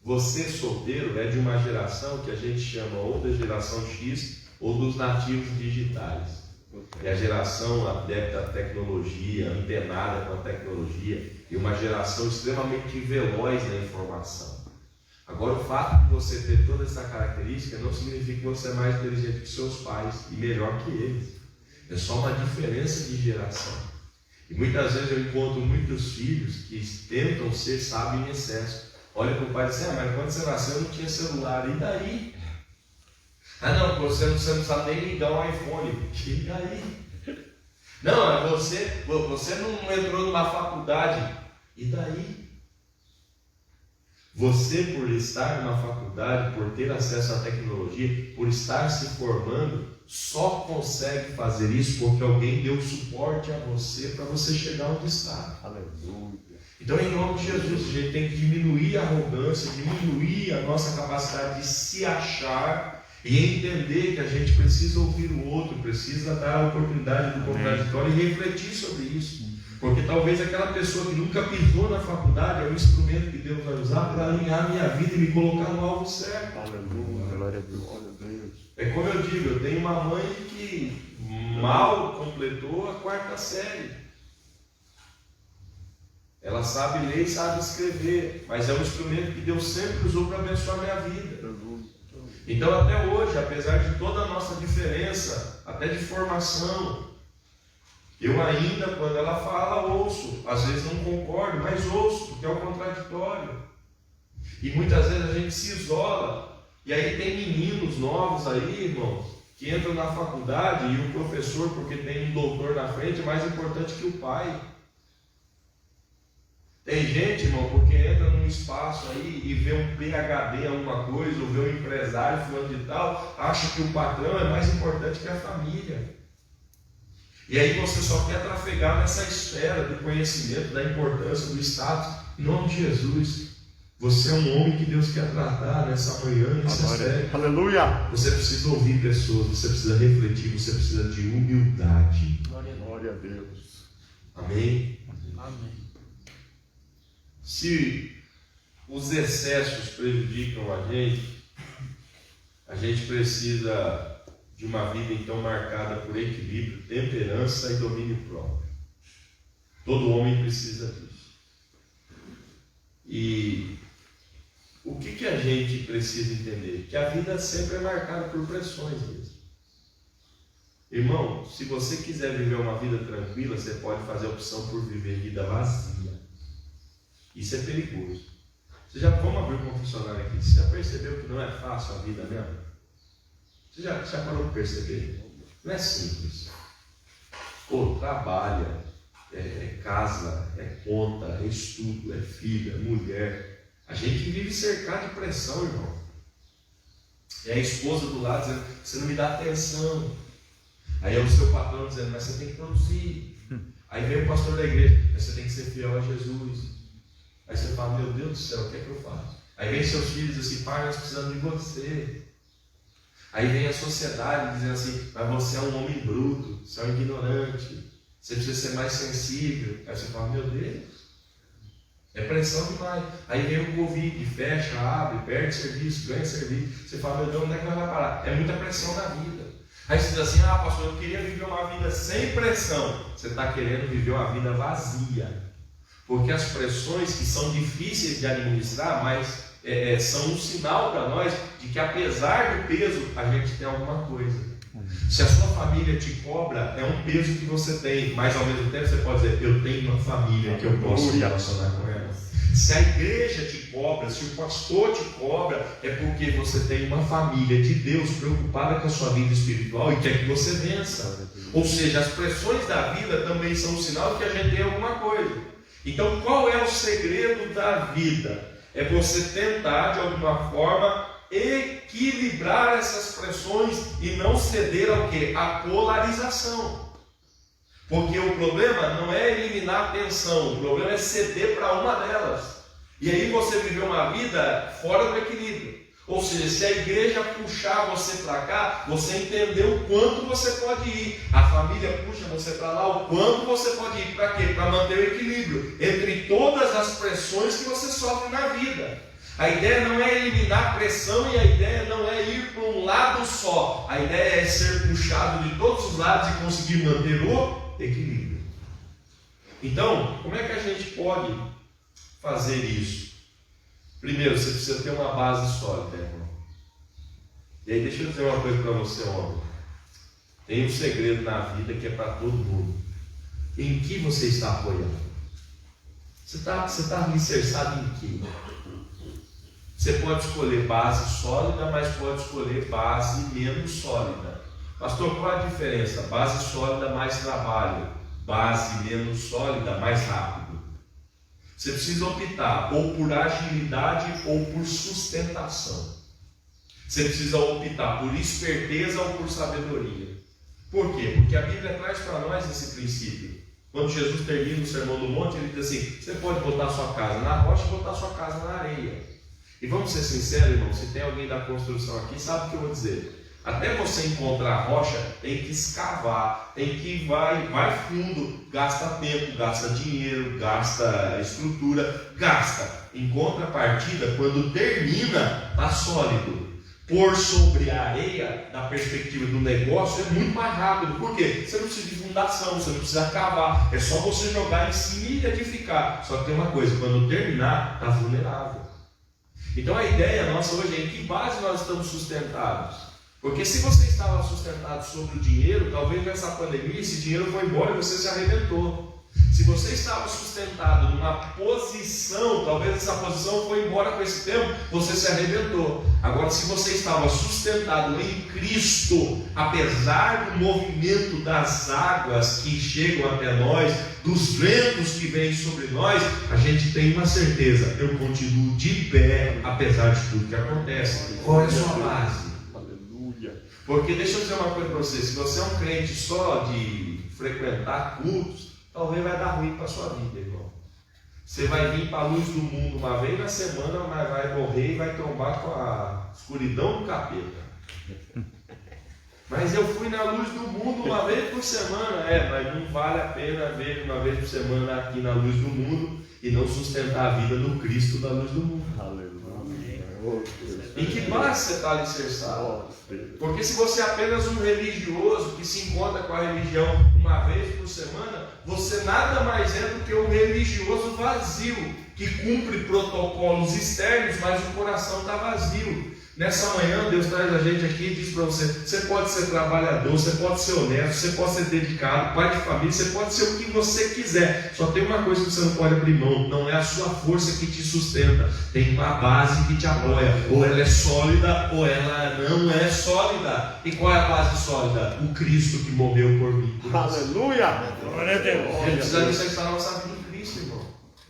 Você solteiro é de uma geração que a gente chama ou da geração X ou dos nativos digitais. É a geração adepta à tecnologia, antenada com a tecnologia, e uma geração extremamente veloz na informação. Agora, o fato de você ter toda essa característica não significa que você é mais inteligente que seus pais e melhor que eles. É só uma diferença de geração. E muitas vezes eu encontro muitos filhos que tentam ser sábios em excesso. Olha para o pai e diz, mas quando você nasceu não tinha celular, e daí? Não, você não sabe nem ligar um iPhone, e daí? Não, você não entrou numa faculdade, e daí? Você, por estar numa faculdade, por ter acesso à tecnologia, por estar se formando, só consegue fazer isso porque alguém deu suporte a você para você chegar onde está. Aleluia. Então, em nome de Jesus, a gente tem que diminuir a arrogância, diminuir a nossa capacidade de se achar e entender que a gente precisa ouvir o outro, precisa dar a oportunidade do contraditório e refletir sobre isso. Porque talvez aquela pessoa que nunca pisou na faculdade é o instrumento que Deus vai usar para alinhar a minha vida e me colocar no alvo certo. Aleluia, glória a Deus. É como eu digo, eu tenho uma mãe que mal completou a 4ª série. Ela sabe ler e sabe escrever, mas é um instrumento que Deus sempre usou para abençoar a minha vida. Então até hoje, apesar de toda a nossa diferença, até de formação, eu ainda, quando ela fala, ouço. Às vezes não concordo, mas ouço, porque é o contraditório. E muitas vezes a gente se isola. E aí tem meninos novos aí, irmãos, que entram na faculdade e o professor, porque tem um doutor na frente, é mais importante que o pai. Tem gente, irmão, porque entra num espaço aí e vê um PhD em alguma coisa, ou vê um empresário fulano de tal, acha que o patrão é mais importante que a família. E aí você só quer trafegar nessa esfera do conhecimento, da importância, do status. Em nome de Jesus, você é um homem que Deus quer tratar nessa manhã, nessa série. Aleluia. Você precisa ouvir pessoas, você precisa refletir, você precisa de humildade. Glória a Deus. Amém? Amém. Se os excessos prejudicam a gente precisa de uma vida então marcada por equilíbrio, temperança e domínio próprio. Todo homem precisa disso. E o que a gente precisa entender? Que a vida sempre é marcada por pressões mesmo. Irmão, se você quiser viver uma vida tranquila, você pode fazer a opção por viver vida vazia. Isso é perigoso. Vamos abrir o confessionário aqui. Você já percebeu que não é fácil a vida mesmo? Você já parou para perceber? Não é simples. Pô, trabalha, é casa, é conta, é estudo, é filha, é mulher. A gente vive cercado de pressão, irmão. É a esposa do lado dizendo, você não me dá atenção. Aí é o seu patrão dizendo, mas você tem que produzir. Aí vem o pastor da igreja, mas você tem que ser fiel a Jesus. Aí você fala, meu Deus do céu, o que é que eu faço? Aí vem seus filhos assim, pai, nós precisamos de você. Aí vem a sociedade dizendo assim, mas você é um homem bruto, você é um ignorante, você precisa ser mais sensível. Aí você fala, meu Deus, é pressão demais. Aí vem o Covid, fecha, abre, perde serviço, ganha serviço. Você fala, meu Deus, onde é que vai parar? É muita pressão na vida. Aí você diz assim, pastor, eu queria viver uma vida sem pressão. Você está querendo viver uma vida vazia. Porque as pressões que são difíceis de administrar, mas são um sinal para nós de que apesar do peso, a gente tem alguma coisa. Se a sua família te cobra, é um peso que você tem, mas ao mesmo tempo você pode dizer, eu tenho uma família que eu posso me relacionar com ela. Se a igreja te cobra, se o pastor te cobra, é porque você tem uma família de Deus preocupada com a sua vida espiritual e quer que você vença. Ou seja, as pressões da vida também são um sinal de que a gente tem alguma coisa. Então, qual é o segredo da vida? É você tentar, de alguma forma, equilibrar essas pressões e não ceder ao quê? A polarização. Porque o problema não é eliminar a tensão, o problema é ceder para uma delas. E aí você viver uma vida fora do equilíbrio. Ou seja, se a igreja puxar você para cá, você entendeu o quanto você pode ir. A família puxa você para lá, o quanto você pode ir. Para quê? Para manter o equilíbrio entre todas as pressões que você sofre na vida. A ideia não é eliminar a pressão e a ideia não é ir para um lado só. A ideia é ser puxado de todos os lados e conseguir manter o equilíbrio. Então, como é que a gente pode fazer isso? Primeiro, você precisa ter uma base sólida, irmão. E aí, deixa eu dizer uma coisa para você, homem. Tem um segredo na vida que é para todo mundo. Em que você está apoiando? Você está alicerçado em quê? Você pode escolher base sólida, mas pode escolher base menos sólida. Pastor, qual a diferença? Base sólida, mais trabalho. Base menos sólida, mais rápido. Você precisa optar ou por agilidade ou por sustentação. Você precisa optar por esperteza ou por sabedoria. Por quê? Porque a Bíblia traz para nós esse princípio. Quando Jesus termina o Sermão do Monte, ele diz assim, você pode botar sua casa na rocha e botar sua casa na areia. E vamos ser sinceros, irmão, se tem alguém da construção aqui, sabe o que eu vou dizer? Até você encontrar a rocha, tem que escavar, tem que ir, vai fundo, gasta tempo, gasta dinheiro, gasta estrutura, gasta. Em contrapartida, quando termina, está sólido. Pôr sobre a areia, da perspectiva do negócio, é muito mais rápido. Por quê? Você não precisa de fundação, você não precisa cavar, é só você jogar em cima e edificar. Só que tem uma coisa, quando terminar, está vulnerável. Então a ideia nossa hoje é em que base nós estamos sustentados. Porque se você estava sustentado sobre o dinheiro, talvez nessa pandemia esse dinheiro foi embora e você se arrebentou. Se você estava sustentado numa posição, talvez essa posição foi embora com esse tempo, você se arrebentou. Agora, se você estava sustentado em Cristo, apesar do movimento das águas que chegam até nós, dos ventos que vêm sobre nós, a gente tem uma certeza: eu continuo de pé, apesar de tudo que acontece. Qual é a sua base? Aleluia. Porque deixa eu dizer uma coisa para você: se você é um crente só de frequentar cultos, talvez vai dar ruim para a sua vida, irmão. Você vai vir para a luz do mundo uma vez na semana, mas vai morrer e vai trombar com a escuridão do capeta. Mas eu fui na luz do mundo uma vez por semana. Mas não vale a pena ver uma vez por semana aqui na luz do mundo e não sustentar a vida no Cristo da luz do mundo. Aleluia. Em que base você está alicerçado? Porque se você é apenas um religioso que se encontra com a religião uma vez por semana, você nada mais é do que um religioso vazio, que cumpre protocolos externos, mas o coração está vazio. Nessa manhã, Deus traz a gente aqui e diz para você: você pode ser trabalhador, você pode ser honesto, você pode ser dedicado, pai de família, você pode ser o que você quiser. Só tem uma coisa que você não pode abrir mão: não é a sua força que te sustenta, tem uma base que te apoia. Ou ela é sólida, ou ela não é sólida. E qual é a base sólida? O Cristo que morreu por mim. Aleluia! Glória a Deus! Ele precisa alicerçar a nossa vida em Cristo, irmão.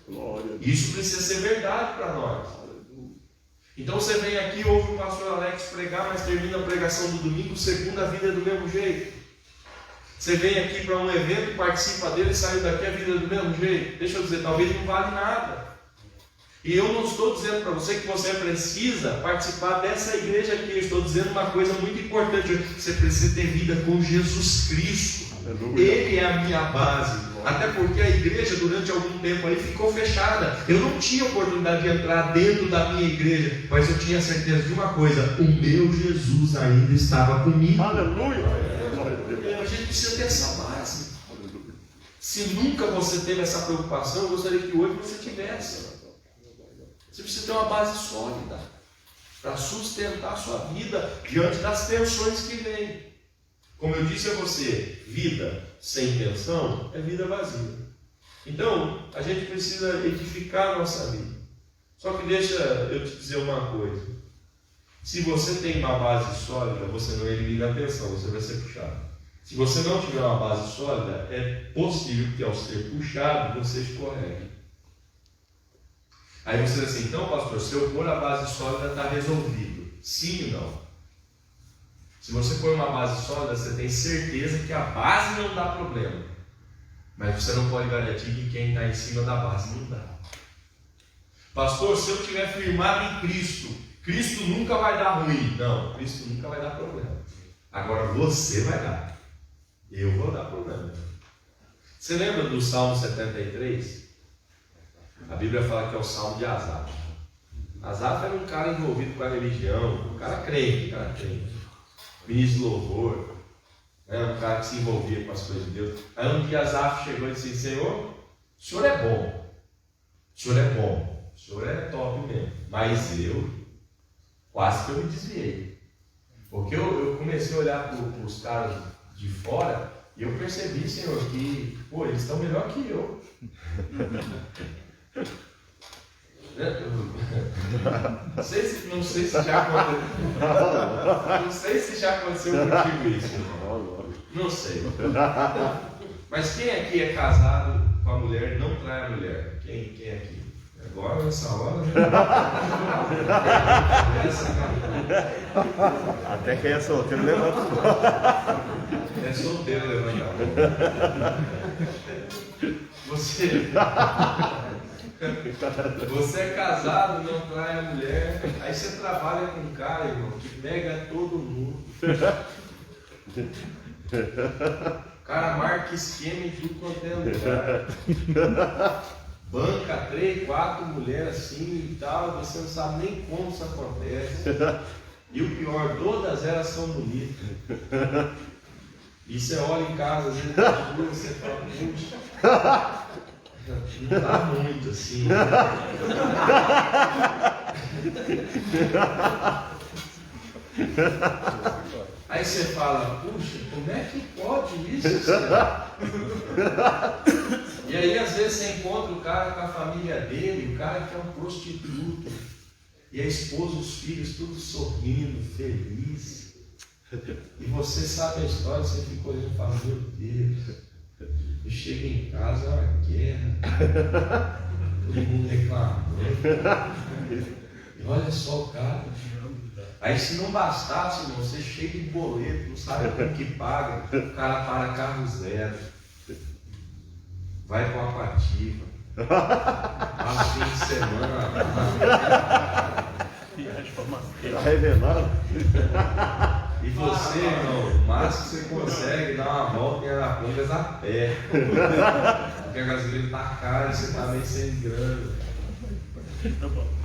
Glória a Deus. Isso precisa ser verdade para nós. Então você vem aqui, ouve o pastor Alex pregar, mas termina a pregação do domingo, segunda, a vida é do mesmo jeito. Você vem aqui para um evento, participa dele, saiu daqui, a vida é do mesmo jeito. Deixa eu dizer, talvez não vale nada. E eu não estou dizendo para você que você precisa participar dessa igreja aqui. Eu estou dizendo uma coisa muito importante: você precisa ter vida com Jesus Cristo. Aleluia. Ele é a minha base. Até porque a igreja durante algum tempo aí ficou fechada. Eu não tinha oportunidade de entrar dentro da minha igreja, mas eu tinha certeza de uma coisa: o meu Jesus ainda estava comigo. Aleluia! A gente precisa ter essa base. Se nunca você teve essa preocupação, eu gostaria que hoje você tivesse. Você precisa ter uma base sólida para sustentar a sua vida diante das tensões que vêm. Como eu disse a você, vida sem tensão é vida vazia. Então, a gente precisa edificar a nossa vida. Só que deixa eu te dizer uma coisa: se você tem uma base sólida, você não elimina a tensão, você vai ser puxado. Se você não tiver uma base sólida, é possível que ao ser puxado, você escorregue. Aí você diz assim: então, pastor, se eu pôr a base sólida, está resolvido. Sim e não. Se você pôr uma base sólida, você tem certeza que a base não dá problema. Mas você não pode garantir que quem está em cima da base não dá. Pastor, se eu estiver firmado em Cristo, Cristo nunca vai dar ruim. Não, Cristo nunca vai dar problema. Agora você vai dar. Eu vou dar problema. Você lembra do Salmo 73? A Bíblia fala que é o Salmo de Asaf. Asaf era um cara envolvido com a religião, um cara crente, ministro de louvor, um cara que se envolvia com as coisas de Deus. Aí um dia Asaf chegou e disse: Senhor, o senhor é bom, o senhor é bom, o senhor é top mesmo, mas eu quase que eu me desviei, porque eu comecei a olhar para os caras de fora e eu percebi, Senhor, que eles estão melhor que eu. Não sei se já aconteceu. Não sei se já aconteceu contigo isso. Não sei. Mas quem aqui é casado com a mulher não trai a mulher? Quem aqui? Agora, nessa hora, né? Até quem é solteiro levanta. É solteiro levantar. Você é casado, não trai a mulher. Aí você trabalha com um cara, irmão, que pega todo mundo. O cara marca esquema em tudo quanto é lugar. Banca 3, 4 mulheres assim e tal. Você não sabe nem como isso acontece. E o pior, todas elas são bonitas. E você olha em casa, às vezes, e você fala: puxa, não dá muito assim. Aí você fala: puxa, como é que pode isso, Senhor? E E aí, às vezes, você encontra o cara com a família dele, o cara que é um prostituto, e a esposa, os filhos, tudo sorrindo, feliz. E você sabe a história, você fica olhando e fala, meu Deus, eu chego em casa, é uma guerra, todo mundo reclamando. E olha só o cara. Aí se não bastasse, irmão, você chega de boleto, não sabe como que paga, o cara para carro zero, vai com a Apativa, passa fim de semana lá. Está revelando. E você, irmão, o máximo que você consegue dar uma volta em Arapongas a pé. Porque a gasolina está cara e você está meio sem grana.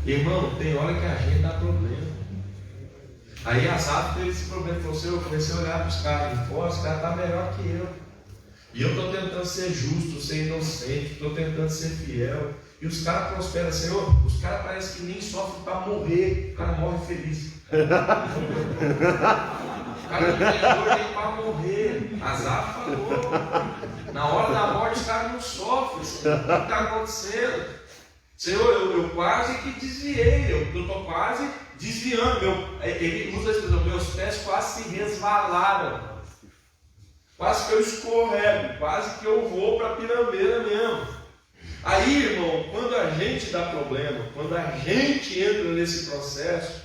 Irmão, tem hora que a gente dá problema. Aí a Zap teve esse problema, falou assim, eu comecei a olhar para os caras de fora, os caras estão melhor que eu. E eu estou tentando ser justo, ser inocente, estou tentando ser fiel. E os caras prosperam, Senhor, os caras parecem que nem sofrem para morrer, o cara morre feliz. O cara não tem dor nem para morrer. A Zap falou. Na hora da morte os caras não sofrem. Senhor. O que está acontecendo? Senhor, eu quase que desviei, eu estou quase desviando. Ele usa a expressão, meus pés quase se resvalaram. Quase que eu escorrego, quase que eu vou para a pirambeira mesmo. Aí, irmão, quando a gente dá problema, quando a gente entra nesse processo,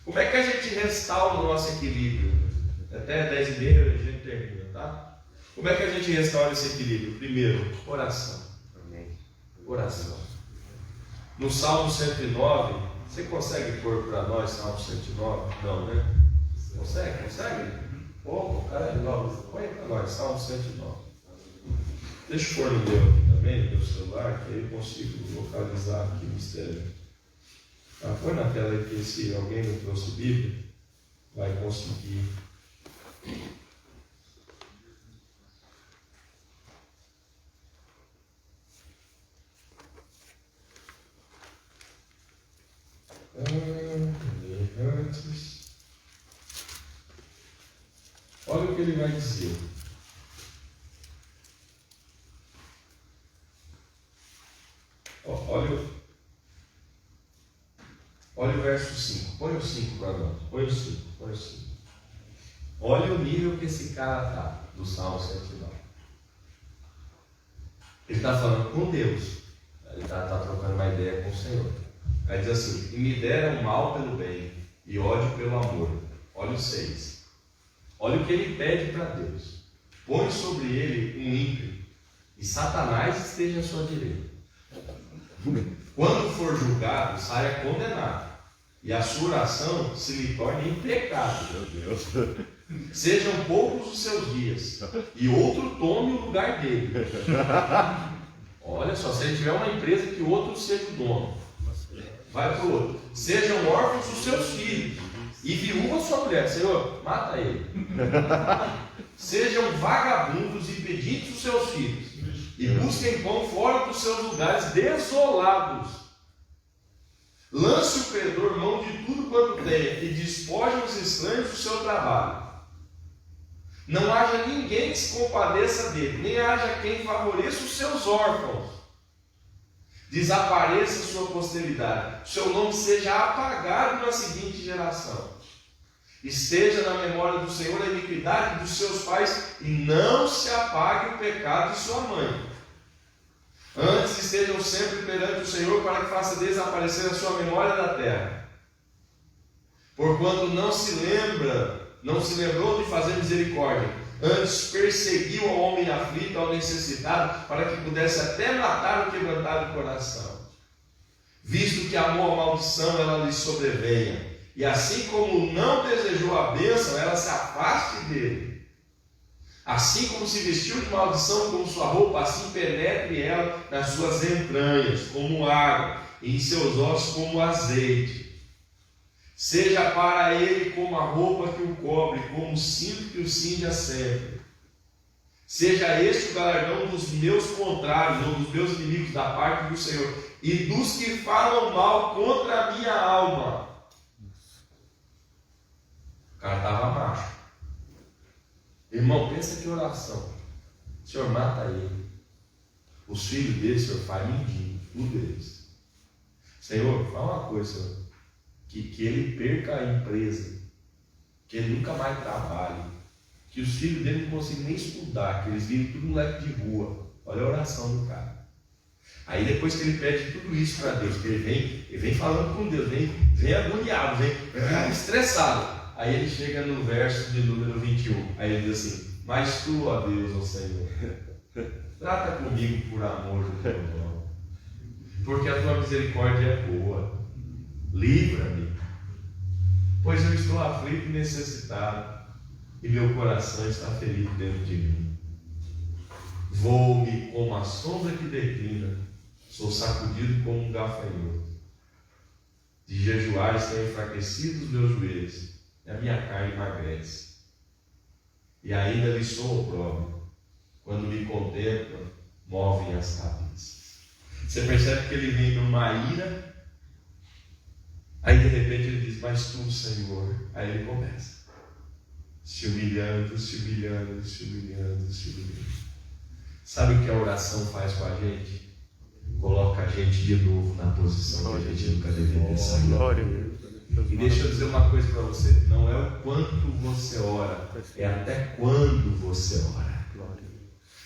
como é que a gente restaura o nosso equilíbrio? Até 10h30 a gente termina, tá? Como é que a gente restaura esse equilíbrio? Primeiro, oração. Oração. No Salmo 109, você consegue pôr para nós Salmo 109? Não, né? Consegue? Pô, o cara é novo. Põe para nós, Salmo 109. Deixa eu pôr no meu aqui também, no meu celular, que aí eu consigo localizar aqui o mistério. Tá, põe na tela aí que se alguém não trouxe Bíblia, vai conseguir. Antes. Olha o que ele vai dizer. Olha o verso 5. Põe o 5 para nós. Põe o 5. Olha o nível que esse cara está, do Salmo 109. Ele está falando com Deus. Ele está trocando uma ideia com o Senhor. Aí diz assim: e me deram mal pelo bem e ódio pelo amor. Olha o 6. Olha o que ele pede para Deus. Põe sobre ele um ímpio e Satanás esteja à sua direita. Quando for julgado, saia condenado, e a sua oração se lhe torne impecável. Meu Deus. Sejam poucos os seus dias, e outro tome o lugar dele. Olha só, se ele tiver uma empresa, que o outro seja o dono. Vai para o outro. Sejam órfãos os seus filhos, e viúva sua mulher. Senhor, mata ele. Sejam vagabundos e pedintes os seus filhos, e busquem pão fora dos seus lugares desolados. Lance o credor mão de tudo quanto tem, e despoje os estranhos do seu trabalho. Não haja ninguém que se compadeça dele, nem haja quem favoreça os seus órfãos. Desapareça sua posteridade, seu nome seja apagado na seguinte geração. Esteja na memória do Senhor a iniquidade dos seus pais, e não se apague o pecado de sua mãe. Antes estejam sempre perante o Senhor, para que faça desaparecer a sua memória da terra. Porquanto não se lembrou de fazer misericórdia, antes perseguiu ao homem aflito, ao necessitado, para que pudesse até matar o quebrantado de coração. Visto que amou a maldição, ela lhe sobrevenha, e assim como não desejou a bênção, ela se afaste dele. Assim como se vestiu de maldição como sua roupa, assim penetre ela nas suas entranhas, como água, e em seus ossos como azeite. Seja para ele como a roupa que o cobre, como o cinto que o cinge sempre. Seja este o galardão dos meus contrários, ou dos meus inimigos da parte do Senhor, e dos que falam mal contra a minha alma. O cara estava macho. Irmão, pensa que oração. Senhor, mata ele. Os filhos dele, Senhor, faz mindinho, tudo eles. Senhor, fala uma coisa, Senhor, que ele perca a empresa, que ele nunca mais trabalhe, que os filhos dele não consigam nem estudar, que eles virem tudo moleque de rua. Olha a oração do cara. Aí depois que ele pede tudo isso para Deus, que ele vem falando com Deus, vem agoniado, vem estressado. Aí ele chega no verso de número 21, aí ele diz assim: mas tu, ó Deus, ó Senhor, trata comigo por amor do teu nome, porque a tua misericórdia é boa, livra-me, pois eu estou aflito e necessitado, e meu coração está ferido dentro de mim. Vou-me como a sombra que declina, sou sacudido como um gafanhoto. De jejuar estão enfraquecidos os meus joelhos, e a minha carne emagrece. E ainda lhe sou opróbrio, quando me contemplam, movem as cabeças. Você percebe que ele vem numa ira, aí de repente ele diz: mas tu, Senhor. Aí ele começa se humilhando, se humilhando, se humilhando, se humilhando. Sabe o que a oração faz com a gente? Coloca a gente de novo na posição que a gente nunca deveria ter saído. E deixa eu dizer uma coisa para você: não é o quanto você ora, é até quando você ora.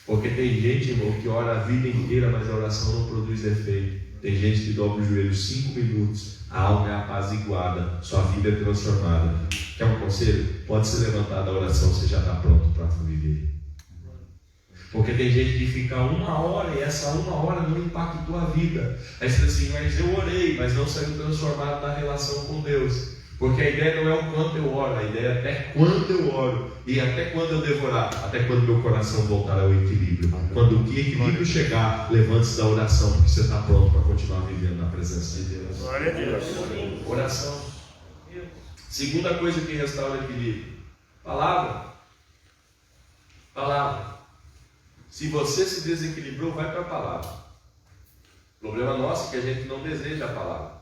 Porque tem gente, irmão, que ora a vida inteira, mas a oração não produz efeito. Tem gente que dobra o joelho 5 minutos, a alma é apaziguada, sua vida é transformada. Quer um conselho? Pode se levantar da oração, você já está pronto para viver. Porque tem gente que fica 1 hora e essa 1 hora não impactou a vida. Aí você diz assim: mas eu orei, mas não saiu transformado na relação com Deus. Porque a ideia não é o quanto eu oro, a ideia é até quando eu oro. E até quando eu devorar, até quando meu coração voltar ao equilíbrio. Quando o equilíbrio chegar, levante-se da oração, porque você está pronto para continuar vivendo na presença de Deus. Glória a Deus. Oração. Segunda coisa que restaura equilíbrio: palavra. Palavra. Se você se desequilibrou, vai para a palavra. O problema nosso é que a gente não deseja a palavra.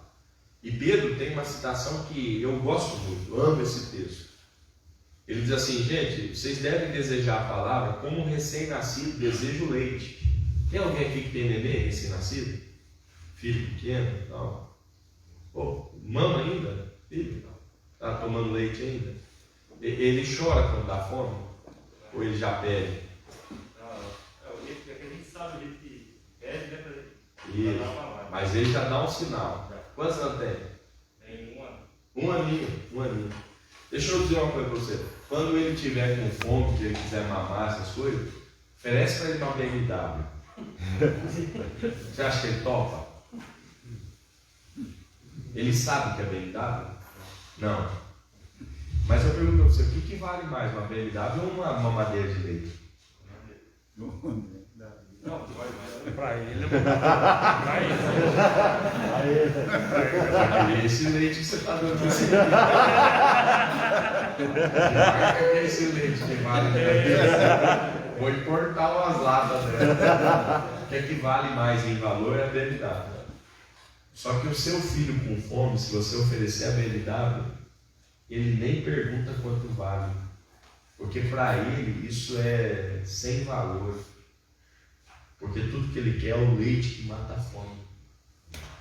E Pedro tem uma citação que eu gosto muito, eu amo esse texto. Ele diz assim: gente, vocês devem desejar a palavra como um recém-nascido deseja o leite. Tem alguém aqui que tem neném recém-nascido? Filho pequeno? Não. Pô, mama ainda? Filho? Está tomando leite ainda? Ele chora quando dá fome? Ou ele já pede? Isso, mas ele já dá um sinal. Quantos anos tem? Tem 1 ano. 1 aninho, 1 aninho. Deixa eu dizer uma coisa para você. Quando ele tiver com fome, que ele quiser mamar essas coisas, oferece para ele uma BMW. Você acha que ele topa? Ele sabe que é BMW? Não. Mas eu pergunto para você: o que vale mais, uma BMW ou uma mamadeira de leite? Não, tu vai mais. Para ele, para ele. Esse leite que você está dando para esse leite. Marca que esse leite que vale. Vou importar umas latas dela. O que é que vale mais em valor é a BMW. Só que o seu filho com fome, se você oferecer a BMW, ele nem pergunta quanto vale. Porque para ele isso é sem valor. Porque tudo que ele quer é o leite que mata a fome.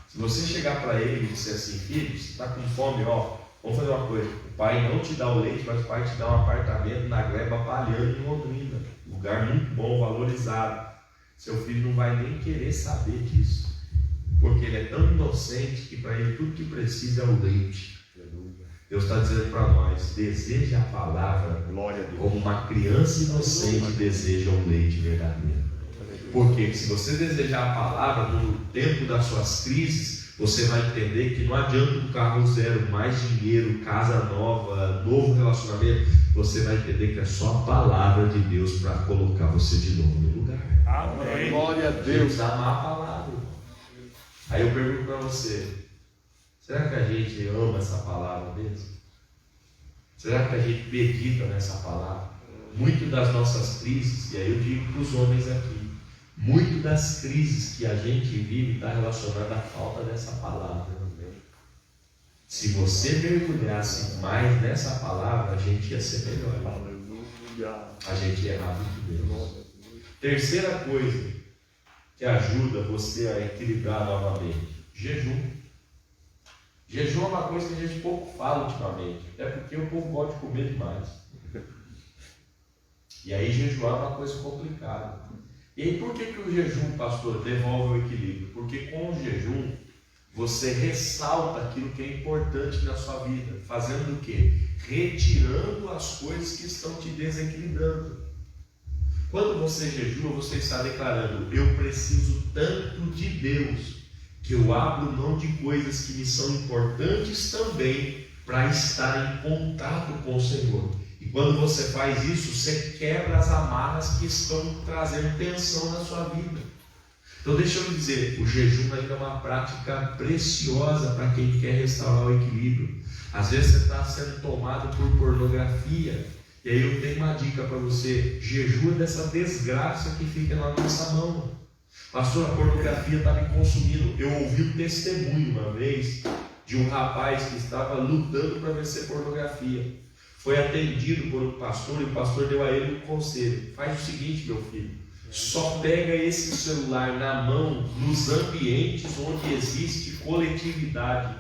Se você chegar para ele e disser assim: filho, você está com fome, ó, vamos fazer uma coisa. O pai não te dá o leite, mas o pai te dá um apartamento na Gleba Palhano, em Londrina. Lugar muito bom, valorizado. Seu filho não vai nem querer saber disso. Porque ele é tão inocente que para ele tudo que precisa é o leite. Deus está dizendo para nós: deseja a palavra, Glória a Deus, como uma criança inocente deseja o leite verdadeiro. Porque se você desejar a palavra no tempo das suas crises, você vai entender que não adianta um carro zero, mais dinheiro, casa nova, novo relacionamento. Você vai entender que é só a palavra de Deus para colocar você de novo no lugar. amém. Glória a Deus Deus. amar a palavra. Aí eu pergunto para você: será que a gente ama essa palavra mesmo? Será que a gente medita nessa palavra? Muito das nossas crises, e aí eu digo para os homens aqui, muito das crises que a gente vive está relacionada à falta dessa palavra. Se você mergulhasse mais nessa palavra, a gente ia ser melhor. Aleluia. A gente ia errar muito menos. Terceira coisa que ajuda você a equilibrar novamente? Jejum. Jejum é uma coisa que a gente pouco fala ultimamente, até porque o povo gosta de comer demais. E aí jejuar é uma coisa complicada. E aí por que o jejum, pastor, devolve o equilíbrio? Porque com o jejum você ressalta aquilo que é importante na sua vida, fazendo o quê? Retirando as coisas que estão te desequilibrando. Quando você jejua, você está declarando: eu preciso tanto de Deus, que eu abro mão de coisas que me são importantes também, para estar em contato com o Senhor. E quando você faz isso, você quebra as amarras que estão trazendo tensão na sua vida. Então deixa eu lhe dizer, o jejum ainda é uma prática preciosa para quem quer restaurar o equilíbrio. Às vezes você está sendo tomado por pornografia, e aí eu tenho uma dica para você: jejua dessa desgraça que fica na nossa mão. Pastor, a pornografia está me consumindo. Eu ouvi um testemunho uma vez de um rapaz que estava lutando para vencer pornografia. Foi atendido por um pastor, e o pastor deu a ele um conselho: faz o seguinte, meu filho, só pega esse celular na mão nos ambientes onde existe coletividade.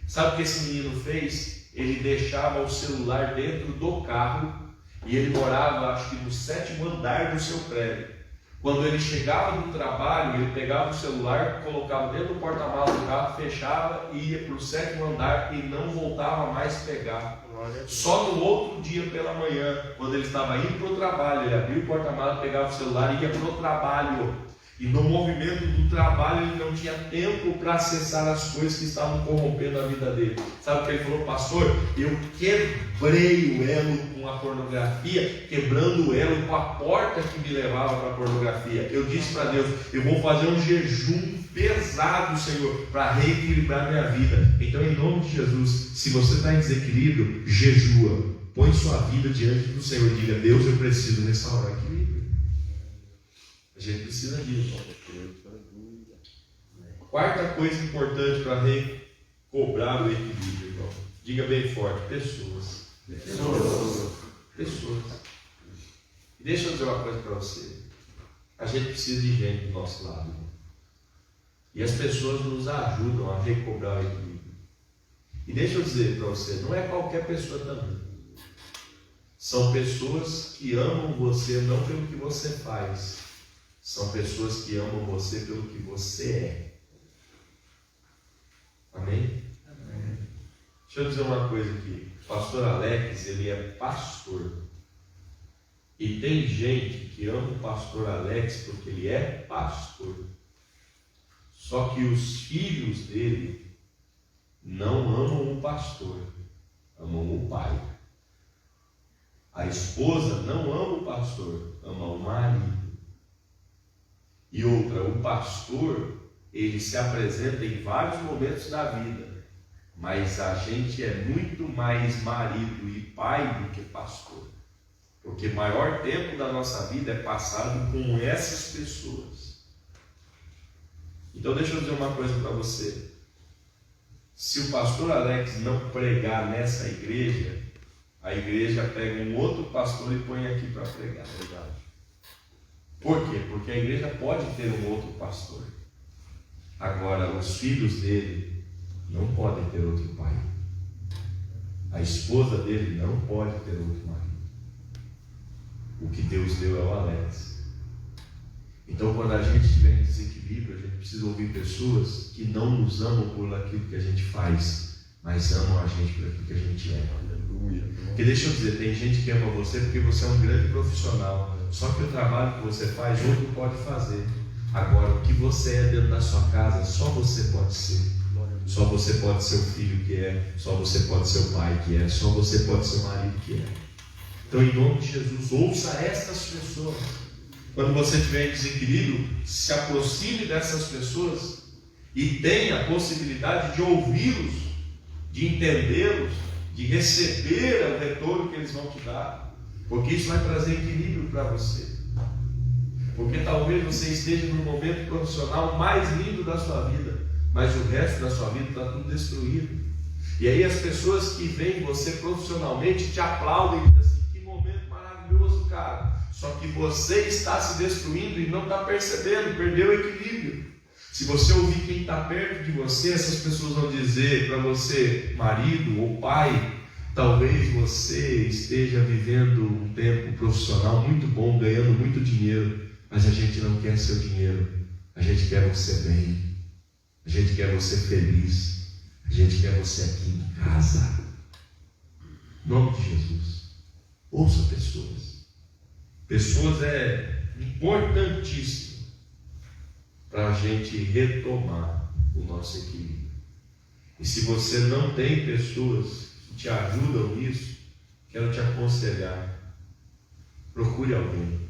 Sabe o que esse menino fez? Ele deixava o celular dentro do carro, e ele morava, acho que no 7º andar do seu prédio. Quando ele chegava do trabalho, ele pegava o celular, colocava dentro do porta-malas do carro, fechava e ia para o 7º andar e não voltava mais pegar. Só no outro dia pela manhã, quando ele estava indo para o trabalho, ele abria o porta-malas, pegava o celular e ia para o trabalho. E no movimento do trabalho ele não tinha tempo para acessar as coisas que estavam corrompendo a vida dele. Sabe o que ele falou? Pastor, eu quebrei o elo com a pornografia, quebrando o elo com a porta que me levava para a pornografia. Eu disse para Deus: eu vou fazer um jejum pesado, Senhor, para reequilibrar minha vida. Então, em nome de Jesus, se você está em desequilíbrio, jejua, põe sua vida diante do Senhor e diga: Deus, eu preciso restaurar o equilíbrio. A gente precisa disso. Quarta coisa importante para recobrar o equilíbrio, irmão. Diga bem forte: pessoas. Pessoas. E deixa eu dizer uma coisa para você. A gente precisa de gente do nosso lado, irmão. E as pessoas nos ajudam a recobrar o equilíbrio. E deixa eu dizer para você, não é qualquer pessoa também. São pessoas que amam você não pelo que você faz, são pessoas que amam você pelo que você é. Amém? Amém. Deixa eu dizer uma coisa aqui. O pastor Alex, ele é pastor. E tem gente que ama o pastor Alex porque ele é pastor. Só que os filhos dele não amam o pastor, amam o pai. A esposa não ama o pastor, ama o marido. E outra, o pastor, ele se apresenta em vários momentos da vida, mas a gente é muito mais marido e pai do que pastor, porque o maior tempo da nossa vida é passado com essas pessoas. Então deixa eu dizer uma coisa para você: se o pastor Alex não pregar nessa igreja, a igreja pega um outro pastor e põe aqui para pregar. Por quê? Porque a igreja pode ter um outro pastor. Agora, os filhos dele não podem ter outro pai. A esposa dele não pode ter outro marido. O que Deus deu é o Alex. Então, quando a gente estiver em desequilíbrio, a gente precisa ouvir pessoas que não nos amam por aquilo que a gente faz, mas amam a gente por aquilo que a gente é. Porque deixa eu dizer, tem gente que ama você porque você é um grande profissional. Só que o trabalho que você faz, outro pode fazer. Agora, o que você é dentro da sua casa, só você pode ser. Só você pode ser o filho que é. Só você pode ser o pai que é. Só você pode ser o marido que é. Então, em nome de Jesus, ouça estas pessoas. Quando você estiver em desequilíbrio, se aproxime dessas pessoas e tenha a possibilidade de ouvi-los, de entendê-los, de receber o retorno que eles vão te dar. Porque isso vai trazer equilíbrio para você. Porque talvez você esteja no momento profissional mais lindo da sua vida, mas o resto da sua vida está tudo destruído. E aí as pessoas que veem você profissionalmente te aplaudem e dizem assim: que momento maravilhoso, cara. Só que você está se destruindo e não está percebendo, perdeu o equilíbrio. Se você ouvir quem está perto de você, essas pessoas vão dizer para você, marido ou pai, talvez você esteja vivendo um tempo profissional muito bom, ganhando muito dinheiro, mas a gente não quer seu dinheiro, a gente quer você bem, a gente quer você feliz, a gente quer você aqui em casa. Em nome de Jesus, ouça pessoas. Pessoas é importantíssimo para a gente retomar o nosso equilíbrio. E se você não tem pessoas que te ajudam nisso, quero te aconselhar, procure alguém.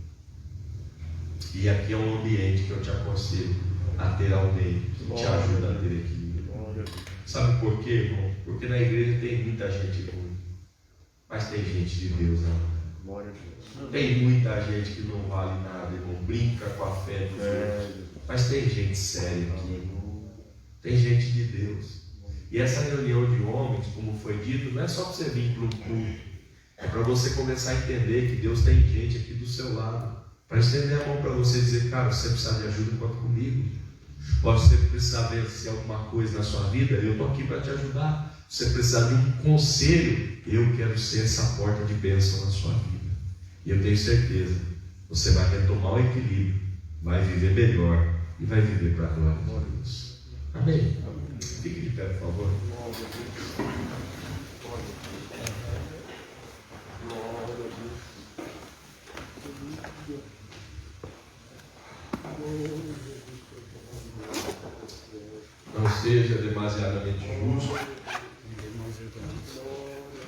E aqui é um ambiente que eu te aconselho a ter alguém que te ajuda a ter equilíbrio. Sabe por quê, irmão? Porque na igreja tem muita gente ruim, mas tem gente de Deus, não. Tem muita gente que não vale nada, irmão, brinca com a fé dos outros, mas tem gente séria aqui, tem gente de Deus. E essa reunião de homens, como foi dito, não é só para você vir para um culto, é para você começar a entender que Deus tem gente aqui do seu lado, para estender a mão para você e dizer, cara, se você precisar de ajuda, conta comigo. Ou se você precisar vencer alguma coisa na sua vida, eu estou aqui para te ajudar. Se você precisar de um conselho, eu quero ser essa porta de bênção na sua vida. E eu tenho certeza, você vai retomar o equilíbrio, vai viver melhor e vai viver para a glória de Deus. Amém? Fique de pé, por favor. Não seja demasiadamente justo,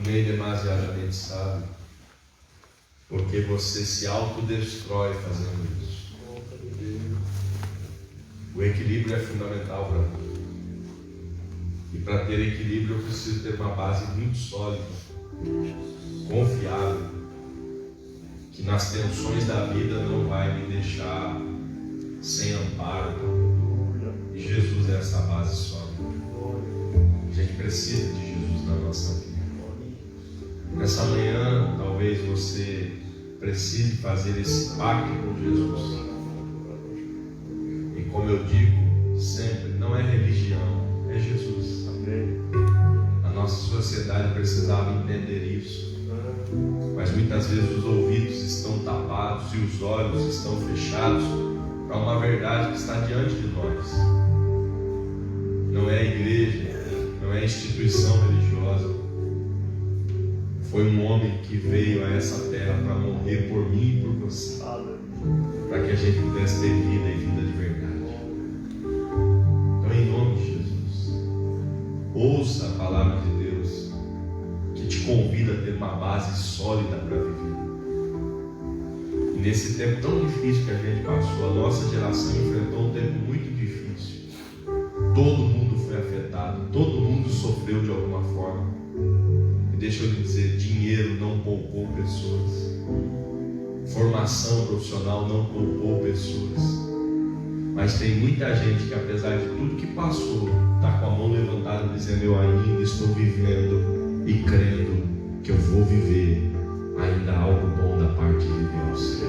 nem demasiadamente sábio, porque você se autodestrói fazendo isso. O equilíbrio é fundamental para mim. E para ter equilíbrio eu preciso ter uma base muito sólida, confiável, que nas tensões da vida não vai me deixar sem amparo. E Jesus é essa base sólida. A gente precisa de Jesus na nossa vida. Nessa manhã, talvez você precise fazer esse pacto com Jesus. E como eu digo sempre, não é religião, é Jesus. A nossa sociedade precisava entender isso. Mas muitas vezes os ouvidos estão tapados e os olhos estão fechados para uma verdade que está diante de nós. Não é a igreja, não é a instituição religiosa. Foi um homem que veio a essa terra para morrer por mim e por você, para que a gente pudesse ter vida e vida de verdade. Então, em nome de Jesus, ouça a palavra de Deus, que te convida a ter uma base sólida para viver. E nesse tempo tão difícil que a gente passou, a nossa geração enfrentou um tempo muito difícil. Todo mundo foi afetado, todo mundo sofreu de alguma forma. E deixa eu lhe dizer, dinheiro não poupou pessoas, formação profissional não poupou pessoas, mas tem muita gente que, apesar de tudo que passou, está com a mão levantada dizendo, eu ainda estou vivendo e crendo que eu vou viver ainda algo bom da parte de Deus.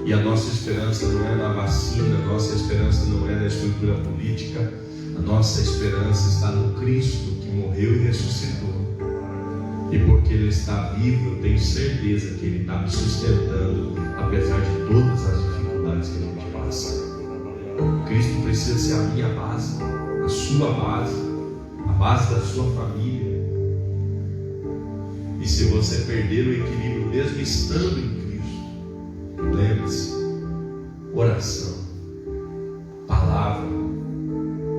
E a nossa esperança não é na vacina, a nossa esperança não é na estrutura política, a nossa esperança está no Cristo que morreu e ressuscitou. E porque Ele está vivo, eu tenho certeza que Ele está me sustentando, apesar de todas as dificuldades que a gente passa. Cristo precisa ser a minha base, a sua base, a base da sua família. E se você perder o equilíbrio, mesmo estando em Cristo, lembre-se, oração, palavra,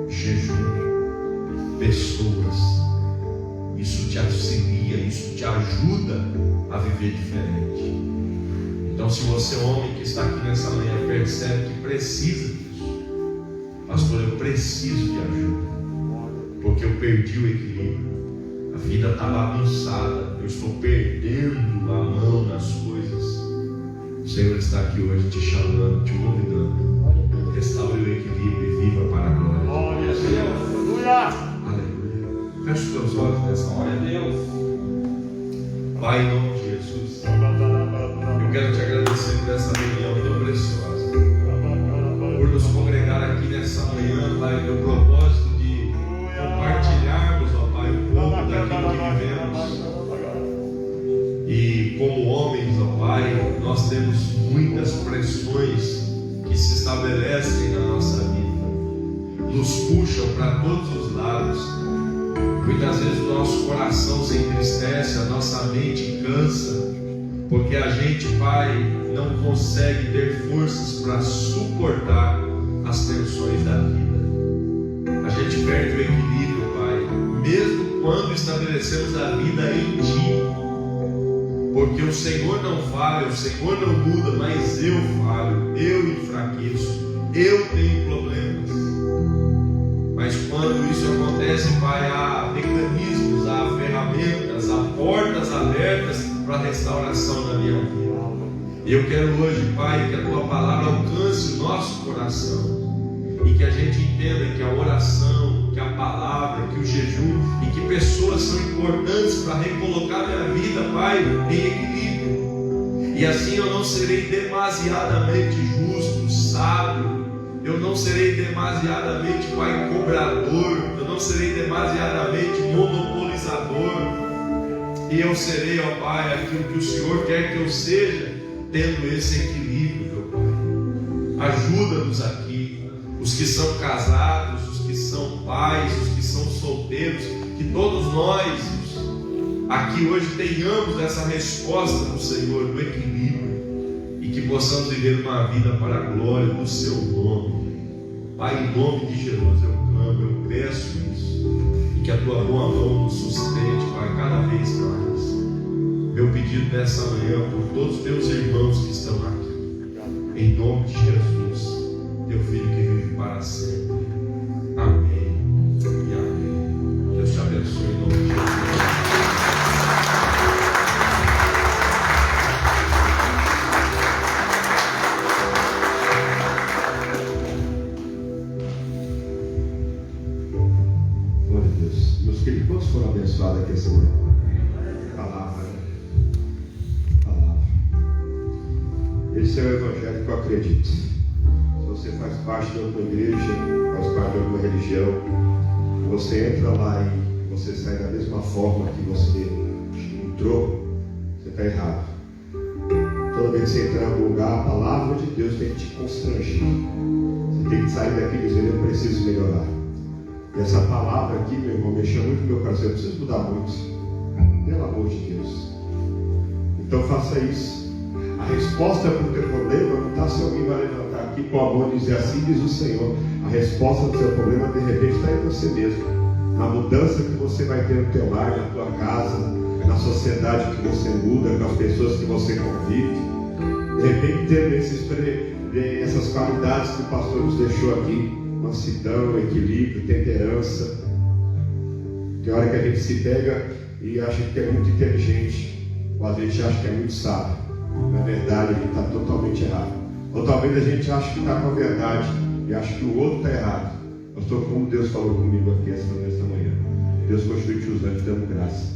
jejum, pessoas, isso te auxilia, isso te ajuda a viver diferente. Então, se você, homem que está aqui nessa manhã, percebe que precisa disso, pastor, eu preciso de ajuda, porque eu perdi o equilíbrio, a vida está bagunçada, eu estou perdendo a mão nas coisas. O Senhor está aqui hoje te chamando, te convidando. Restaure o equilíbrio e viva para a glória de Deus. Aleluia. Feche os teus olhos nessa hora. Pai, em nome de Jesus, eu quero te agradecer. temos muitas pressões que se estabelecem na nossa vida, nos puxam para todos os lados. Muitas vezes o nosso coração se entristece, a nossa mente cansa, porque a gente, Pai, não consegue ter forças para suportar as tensões da vida. A gente perde o equilíbrio, Pai, mesmo quando estabelecemos a vida em Ti, porque o Senhor não falha, o Senhor não muda, mas eu falho, eu enfraqueço, eu tenho problemas. Mas quando isso acontece, Pai, há mecanismos, há ferramentas, há portas abertas para a restauração da minha vida. E eu quero hoje, Pai, que a Tua palavra alcance o nosso coração e que a gente entenda que a oração, que a palavra, que o jejum e que pessoas são importantes para recolocar minha vida, Pai, em equilíbrio. E assim eu não serei demasiadamente justo, sábio. Eu não serei demasiadamente, Pai, cobrador. Eu não serei demasiadamente monopolizador. E eu serei, ó Pai, aquilo que o Senhor quer que eu seja, tendo esse equilíbrio, meu Pai. Ajuda-nos aqui, os que são casados, os que são pais, os que são solteiros, que todos nós aqui hoje tenhamos essa resposta do Senhor, do equilíbrio, e que possamos viver uma vida para a glória do Seu nome. Pai, em nome de Jesus eu clamo, eu peço isso, e que a Tua boa mão nos sustente, Pai, cada vez mais. Meu pedido nessa manhã por todos os Teus irmãos que estão aqui, em nome de Jesus, Teu Filho que vive para sempre. Amém e amém. Deus te abençoe em nome de Jesus. Quantos foram abençoados aqui essa manhã? Palavra. Esse é o evangelho que eu acredito. Se você faz parte de alguma igreja, faz parte de alguma religião, você entra lá e você sai da mesma forma que você entrou, você está errado. Toda vez que você entrar em algum lugar, a palavra de Deus tem que te constranger. Você tem que sair daqui dizendo: eu preciso melhorar. E essa palavra aqui, meu irmão, mexeu muito no meu coração. Eu preciso mudar muito, pelo amor de Deus. Então faça isso. A resposta para o teu problema não está se alguém vai levantar aqui com a mão e dizer: assim diz o Senhor. A resposta do seu problema de repente está em você mesmo, na mudança que você vai ter no teu lar, na tua casa, na sociedade que você muda, com as pessoas que você convive. De repente ter essas qualidades que o pastor nos deixou aqui: mansidão, equilíbrio, temperança. Tem hora que a gente se pega e acha que é muito inteligente, ou a gente acha que é muito sábio. Na verdade, a gente está totalmente errado. Ou talvez a gente ache que está com a verdade e acha que o outro está errado. Pastor, como Deus falou comigo aqui esta manhã, Deus continue te usando, te dando graça.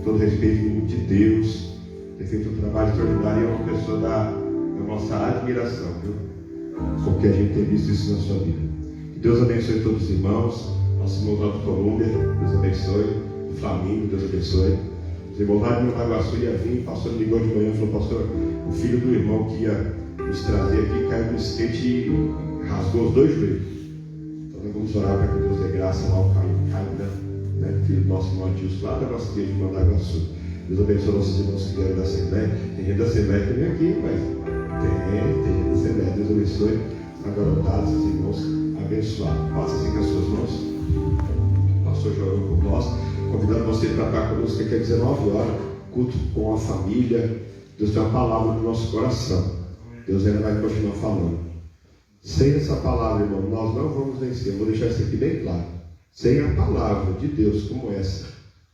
Todo respeito, menino de Deus, tem feito um trabalho extraordinário e é uma pessoa da nossa admiração, viu? Porque a gente tem visto isso na sua vida. Que Deus abençoe todos os irmãos, nossos irmãos lá do Colômbia, Deus abençoe, do Flamengo, Deus abençoe. Os irmãos lá de Montaguaçu ia vir, o pastor me ligou de manhã e falou: pastor, o filho do irmão que ia nos trazer aqui caiu no skate e rasgou os dois joelhos. Então nós vamos orar para que Deus dê graça lá ao Caio, né, filho do nosso irmão Adilson, lá da nossa igreja de Montaguaçu. Deus abençoe nossos irmãos que vieram da Assembleia. Tem gente da Assembleia também aqui, mas tem gente da Assembleia. Deus abençoe a garotada, os irmãos abençoados. Faça assim com as suas mãos. O pastor já orou por nós, convidando você para estar conosco aqui às 19 horas, culto com a família. Deus tem uma palavra no nosso coração. Deus ainda vai continuar falando. Sem essa palavra, irmão, nós não vamos vencer. Eu vou deixar isso aqui bem claro. Sem a palavra de Deus como essa,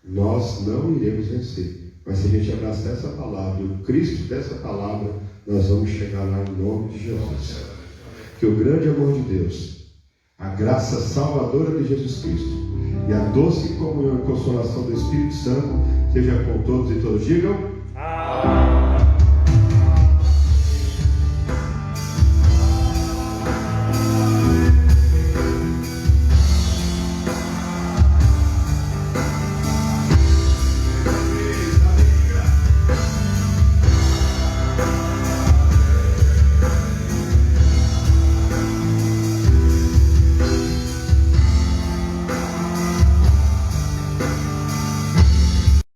nós não iremos vencer. Mas se a gente abraçar essa palavra e o Cristo dessa palavra, nós vamos chegar lá em nome de Jesus. Que o grande amor de Deus, a graça salvadora de Jesus Cristo e a doce comunhão e consolação do Espírito Santo seja com todos e todos. Digam amém.